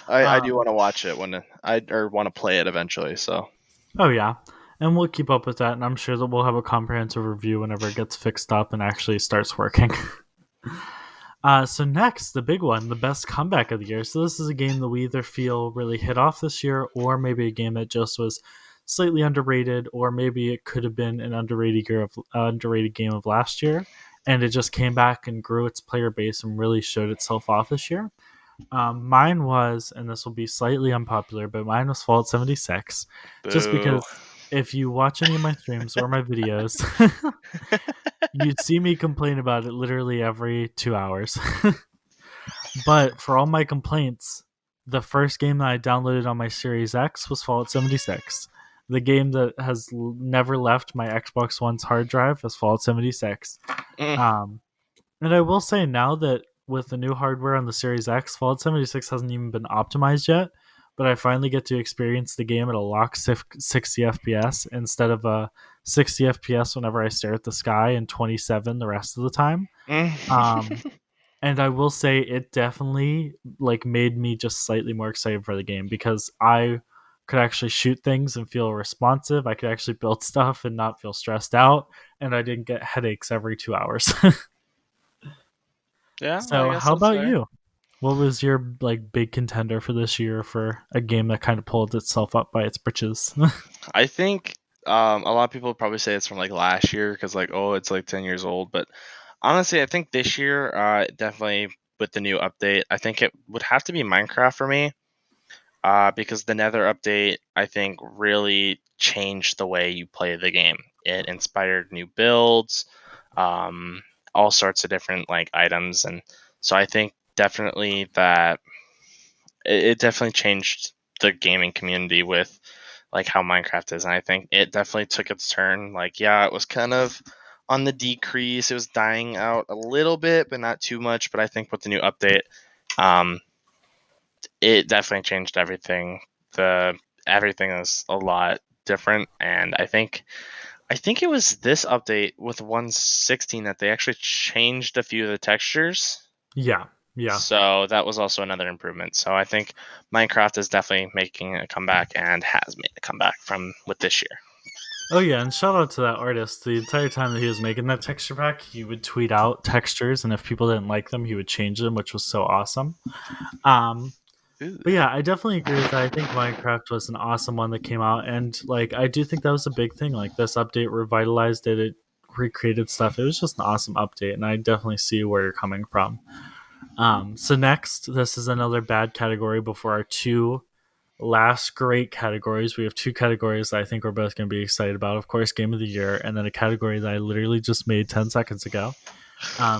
B: I do
A: Um,
B: want to watch it when or want to play it eventually. So
A: oh yeah, and we'll keep up with that, and I'm sure that we'll have a comprehensive review whenever it gets fixed up and actually starts working. So next, the big one, the best comeback of the year. So this is a game that we either feel really hit off this year, or maybe a game that just was slightly underrated, or maybe it could have been an underrated game of last year, and it just came back and grew its player base and really showed itself off this year. Mine was, and this will be slightly unpopular, but mine was Fallout 76, just
B: boo.
A: because if you watch any of my streams or my videos, you'd see me complain about it literally every 2 hours. But for all my complaints, the first game that I downloaded on my Series X was Fallout 76. The game that has never left my Xbox One's hard drive is Fallout 76.
B: Mm.
A: Um, and I will say now that with the new hardware on the Series X, Fallout 76 hasn't even been optimized yet, but I finally get to experience the game at a lock 60 FPS instead of a 60 FPS whenever I stare at the sky and 27 the rest of the time. Um, and I will say it definitely like made me just slightly more excited for the game because I could actually shoot things and feel responsive. I could actually build stuff and not feel stressed out, and I didn't get headaches every 2 hours.
B: Yeah, I
A: So,
B: guess
A: how
B: that's
A: about
B: fair.
A: you? What was your like big contender for this year for a game that kind of pulled itself up by its britches?
B: I think a lot of people probably say it's from like last year because like it's like 10 years old, but honestly, I think this year, definitely with the new update, I think it would have to be Minecraft for me. Because the Nether update, I think, really changed the way you play the game. It inspired new builds, um, all sorts of different like items, and so I think definitely that it definitely changed the gaming community with like how Minecraft is, and I think it definitely took its turn. Like, yeah, it was kind of on the decrease; it was dying out a little bit, but not too much. But I think with the new update, um, it definitely changed everything. The Everything is a lot different, and I think it was this update with 116 that they actually changed a few of the textures.
A: Yeah, yeah.
B: So that was also another improvement. So I think Minecraft is definitely making a comeback and has made a comeback from with this year.
A: Oh yeah, and shout out to that artist. The entire time that he was making that texture pack, he would tweet out textures, and if people didn't like them, he would change them, which was so awesome. Um,
B: Ooh.
A: but yeah, I definitely agree with that. I think Minecraft was an awesome one that came out, and like I do think that was a big thing. Like this update revitalized it, it recreated stuff. It was just an awesome update, and I definitely see where you're coming from. So next, this is another bad category before our two last great categories. We have two categories that I think we're both going to be excited about. Of course, Game of the Year, and then a category that I literally just made 10 seconds ago.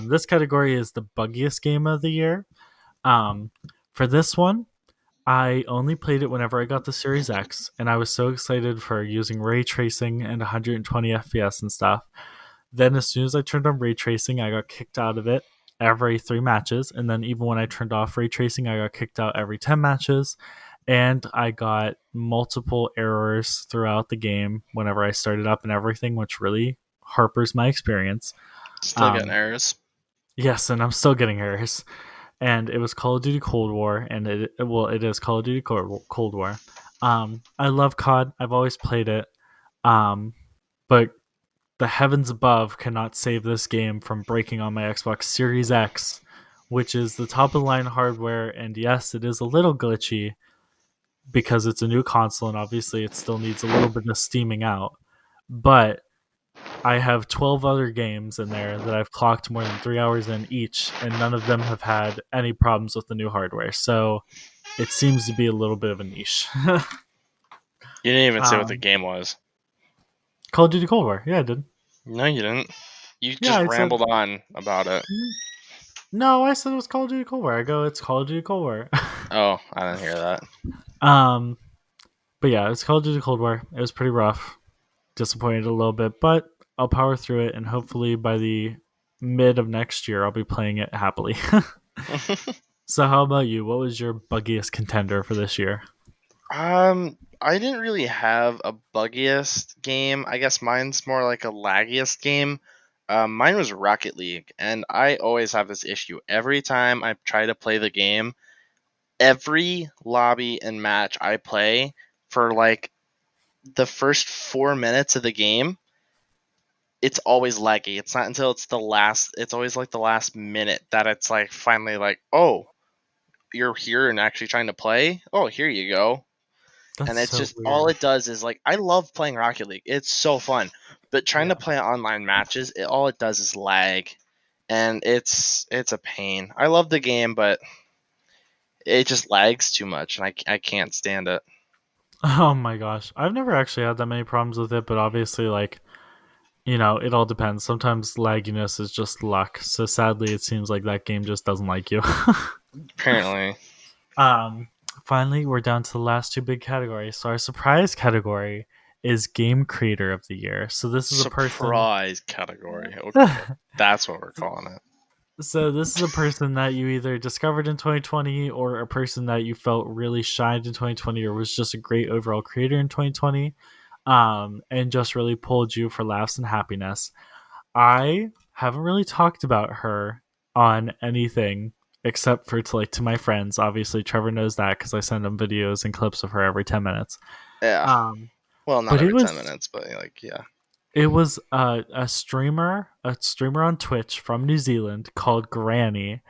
A: This category is the buggiest game of the year. Um, for this one, I only played it whenever I got the Series X, and I was so excited for using ray tracing and 120 FPS and stuff. Then, as soon as I turned on ray tracing, I got kicked out of it every 3 matches. And then, even when I turned off ray tracing, I got kicked out every 10 matches. And I got multiple errors throughout the game whenever I started up and everything, which really harpers my experience.
B: Still getting
A: Um,
B: errors.
A: yes, and I'm still getting errors. And it was Call of Duty Cold War, and it is Call of Duty Cold War. I love COD. I've always played it. But the heavens above cannot save this game from breaking on my Xbox Series X, which is the top of the line hardware. And yes, it is a little glitchy because it's a new console, and obviously it still needs a little bit of steaming out. But I have 12 other games in there that I've clocked more than 3 hours in each, and none of them have had any problems with the new hardware. So it seems to be a little bit of a niche.
B: You didn't even say what the
A: um,
B: game was.
A: Call of Duty Cold War. Yeah, I did.
B: No, you didn't. You
A: Yeah,
B: just
A: I said.
B: rambled on about it.
A: No, I said it was Call of Duty Cold War. I go, it's Call of Duty Cold War.
B: Oh, I didn't hear that.
A: um, but yeah, it's Call of Duty Cold War. It was pretty rough. Disappointed a little bit, but I'll power through it, and hopefully by the mid of next year, I'll be playing it happily. So, how about you? What was your buggiest contender for this year?
B: I didn't really have a buggiest game. I guess mine's more like a laggiest game. Mine was Rocket League, and I always have this issue. Every time I try to play the game, every lobby and match I play for like the first 4 minutes of the game, it's always laggy. It's not until it's always like the last minute that it's like finally like, oh, you're here and actually trying to play. Oh, here you go.
A: That's
B: And it's
A: so
B: just all
A: weird.
B: it does is like I love playing Rocket League. It's so fun, but trying to
A: Yeah.
B: play online matches, all it does is lag, and it's a pain. I love the game, but it just lags too much, and I can't stand it.
A: Oh my gosh. I've never actually had that many problems with it, but obviously, like, it all depends. Sometimes lagginess is just luck. So sadly, it seems like that game just doesn't like you.
B: Apparently,
A: um, Finally, we're down to the last two big categories. So our surprise category is Game Creator of the Year. So this is a person.
B: surprise category. Okay, that's what we're calling it.
A: So this is a person that you either discovered in 2020, or a person that you felt really shined in 2020, or was just a great overall creator in 2020, and just really pulled you for laughs and happiness. I haven't really talked about her on anything except for to my friends. Obviously, Trevor knows that because I send him videos and clips of her every 10 minutes.
B: Yeah.
A: Um,
B: Well, not
A: but
B: every 10 minutes, but like yeah.
A: it was a streamer on Twitch from New Zealand called Granny,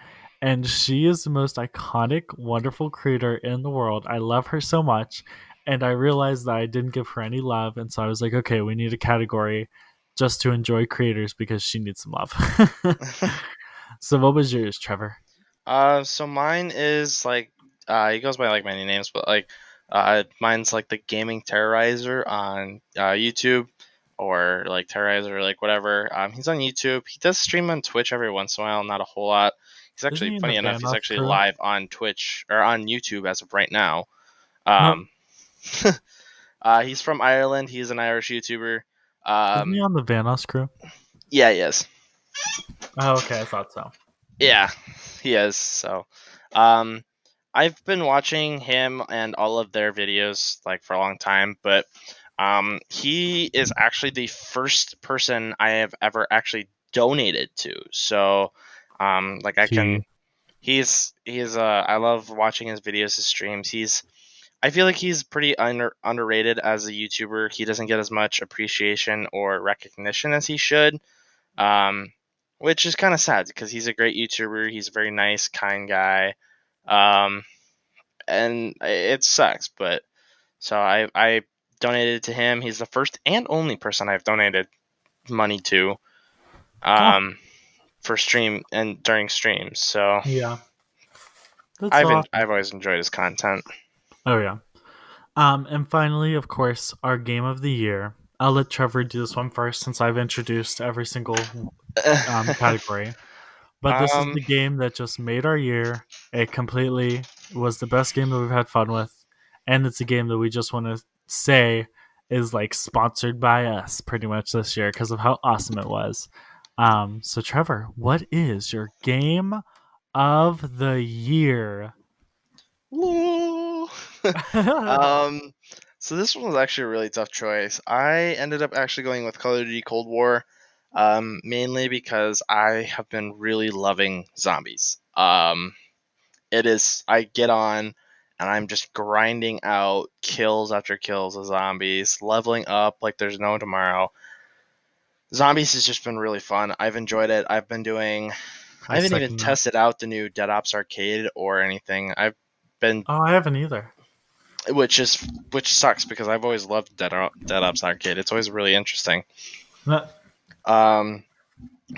A: and she is the most iconic, wonderful creator in the world. I love her so much, and I realized that I didn't give her any love, and so I was like, okay, we need a category just to enjoy creators because she needs some love. So, what was yours, Trevor?
B: So mine is like, he goes by like many names, but like, mine's like the gaming terrorizer on YouTube, or like terrorizer, like whatever. He's on YouTube. He does stream on Twitch every once in a while, not a whole lot. He's
A: Isn't
B: actually
A: he in the
B: funny enough. He's
A: Vanoss
B: actually
A: crew?
B: live on Twitch or on YouTube as of right now.
A: No,
B: Um, he's from Ireland. He's an Irish YouTuber.
A: isn't he
B: Um,
A: on the Vanoss crew?
B: yeah, he is.
A: Oh, okay, I thought so.
B: Yeah, he is. So, um, I've been watching him and all of their videos like for a long time, but he is actually the first person I have ever actually donated to. So, like I can,
A: Gee.
B: I love watching his videos, his streams. I feel like he's pretty underrated as a YouTuber. He doesn't get as much appreciation or recognition as he should, um, which is kind of sad because he's a great YouTuber. He's a very nice, kind guy, um, and it sucks. But so I donated to him. He's the first and only person I've donated money to,
A: Oh,
B: um, for stream and during streams. So
A: yeah, that's
B: I've
A: awesome.
B: always enjoyed his content.
A: Oh yeah. And finally, of course, our game of the year. I'll let Trevor do this one first since I've introduced every single category. But this is the game that just made our year. It completely was the best game that we've had fun with, and it's a game that we just want to say is like sponsored by us pretty much this year because of how awesome it was. So Trevor, what is your game of the year?
B: Woo! So this one was actually a really tough choice. I ended up actually going with Call of Duty Cold War, mainly because I have been really loving zombies. I get on and I'm just grinding out kills after kills of zombies, leveling up like there's no tomorrow. Zombies has just been really fun. I've enjoyed it. I haven't even tested out the new Dead Ops Arcade or anything.
A: I haven't either.
B: Which sucks because I've always loved Dead Ops Arcade. It's always really interesting. But I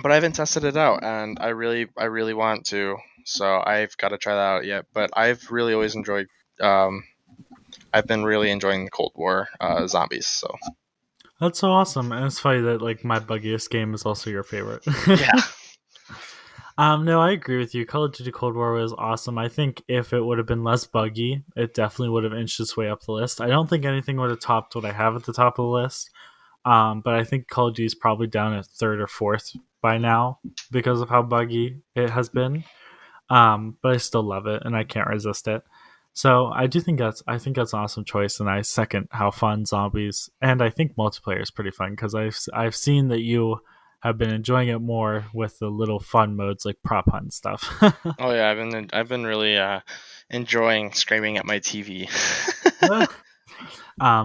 B: haven't tested it out, and I really want to. So I've got to try that out yet. But I've really always enjoyed. I've been really enjoying the Cold War zombies. So
A: that's so awesome, and it's funny that like my buggiest game is also your favorite.
B: Yeah.
A: No, I agree with you. Call of Duty Cold War was awesome. I think if it would have been less buggy, it definitely would have inched its way up the list. I don't think anything would have topped what I have at the top of the list. But I think Call of Duty is probably down at third or fourth by now because of how buggy it has been. But I still love it and I can't resist it. So I think that's an awesome choice, and I second how fun zombies, and I think multiplayer is pretty fun because I've seen that you have been enjoying it more with the little fun modes like prop hunt stuff.
B: Oh yeah, I've been really enjoying screaming at my TV.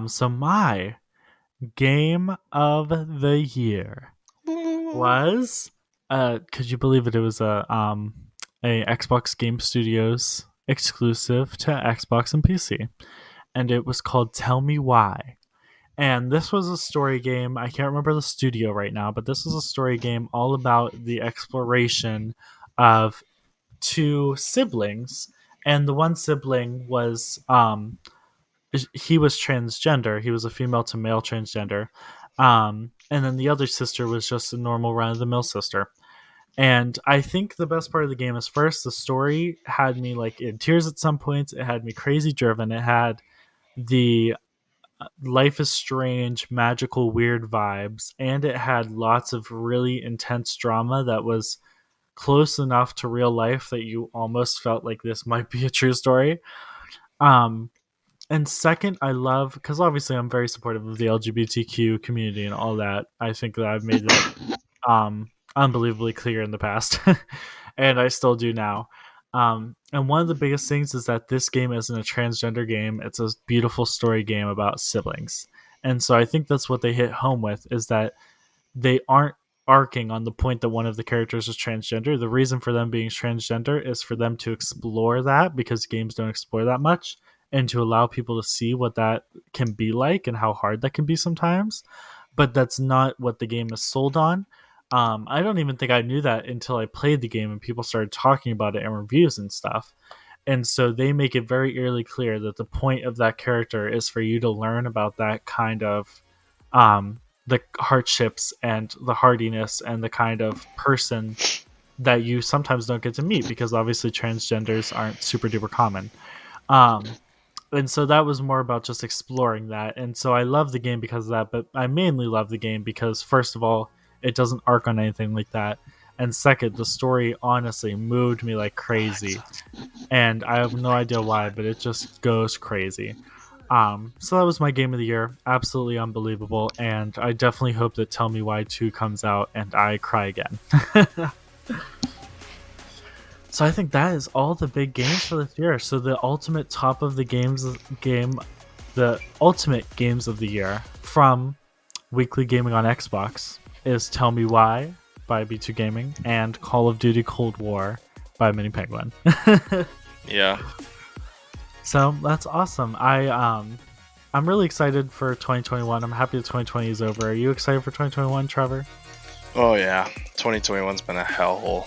A: So my game of the year was could you believe it? It was a Xbox Game Studios exclusive to Xbox and PC, and it was called Tell Me Why. And this was a story game. I can't remember the studio right now, but this was a story game all about the exploration of two siblings. And the one sibling was he was transgender. He was a female to male transgender. And then the other sister was just a normal run of the mill sister. And I think the best part of the game is first, the story had me like in tears at some points. It had me crazy driven. It had the Life is Strange, magical, weird vibes, and it had lots of really intense drama that was close enough to real life that you almost felt like this might be a true story. And second, I love, because obviously I'm very supportive of the LGBTQ community and all that. I think that I've made that unbelievably clear in the past, and I still do now. And one of the biggest things is that this game isn't a transgender game. It's a beautiful story game about siblings. And so I think that's what they hit home with, is that they aren't arcing on the point that one of the characters is transgender. The reason for them being transgender is for them to explore that, because games don't explore that much, and to allow people to see what that can be like and how hard that can be sometimes. But that's not what the game is sold on. I don't even think I knew that until I played the game and people started talking about it in reviews and stuff. And so they make it very eerily clear that the point of that character is for you to learn about that kind of the hardships and the hardiness and the kind of person that you sometimes don't get to meet, because obviously transgenders aren't super duper common. And so that was more about just exploring that. And so I love the game because of that, but I mainly love the game because, first of all, it doesn't arc on anything like that. And second, the story honestly moved me like crazy. And I have no idea why, but it just goes crazy. So that was my game of the year. Absolutely unbelievable. And I definitely hope that Tell Me Why 2 comes out and I cry again. So I think that is all the big games for this year. So the ultimate top of the the ultimate games of the year from Weekly Gaming on Xbox is Tell Me Why by B2 Gaming and Call of Duty Cold War by Mini Penguin.
B: Yeah.
A: So that's awesome. I'm really excited for 2021. I'm happy that 2020 is over. Are you excited for 2021, Trevor?
B: Oh yeah, 2021's been a hellhole,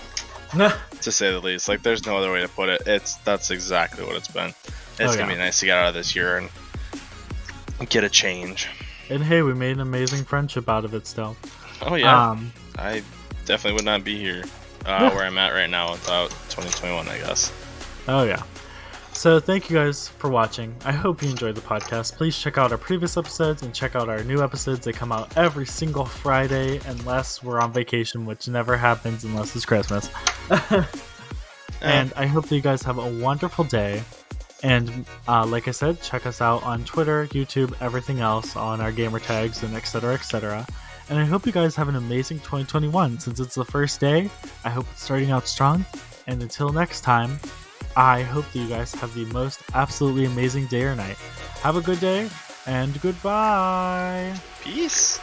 B: to say the least. Like, there's no other way to put it. That's exactly what it's been. It's gonna be nice to get out of this year and get a change.
A: And hey, we made an amazing friendship out of it still.
B: Oh yeah. I definitely would not be here. where I'm at right now about 2021, I guess.
A: Oh yeah. So thank you guys for watching. I hope you enjoyed the podcast. Please check out our previous episodes and check out our new episodes. They come out every single Friday unless we're on vacation, which never happens unless it's Christmas. And I hope that you guys have a wonderful day. And like I said, check us out on Twitter, YouTube, everything else on our gamer tags and etc. etc. And I hope you guys have an amazing 2021. Since it's the first day, I hope it's starting out strong. And until next time, I hope that you guys have the most absolutely amazing day or night. Have a good day, and goodbye.
B: Peace.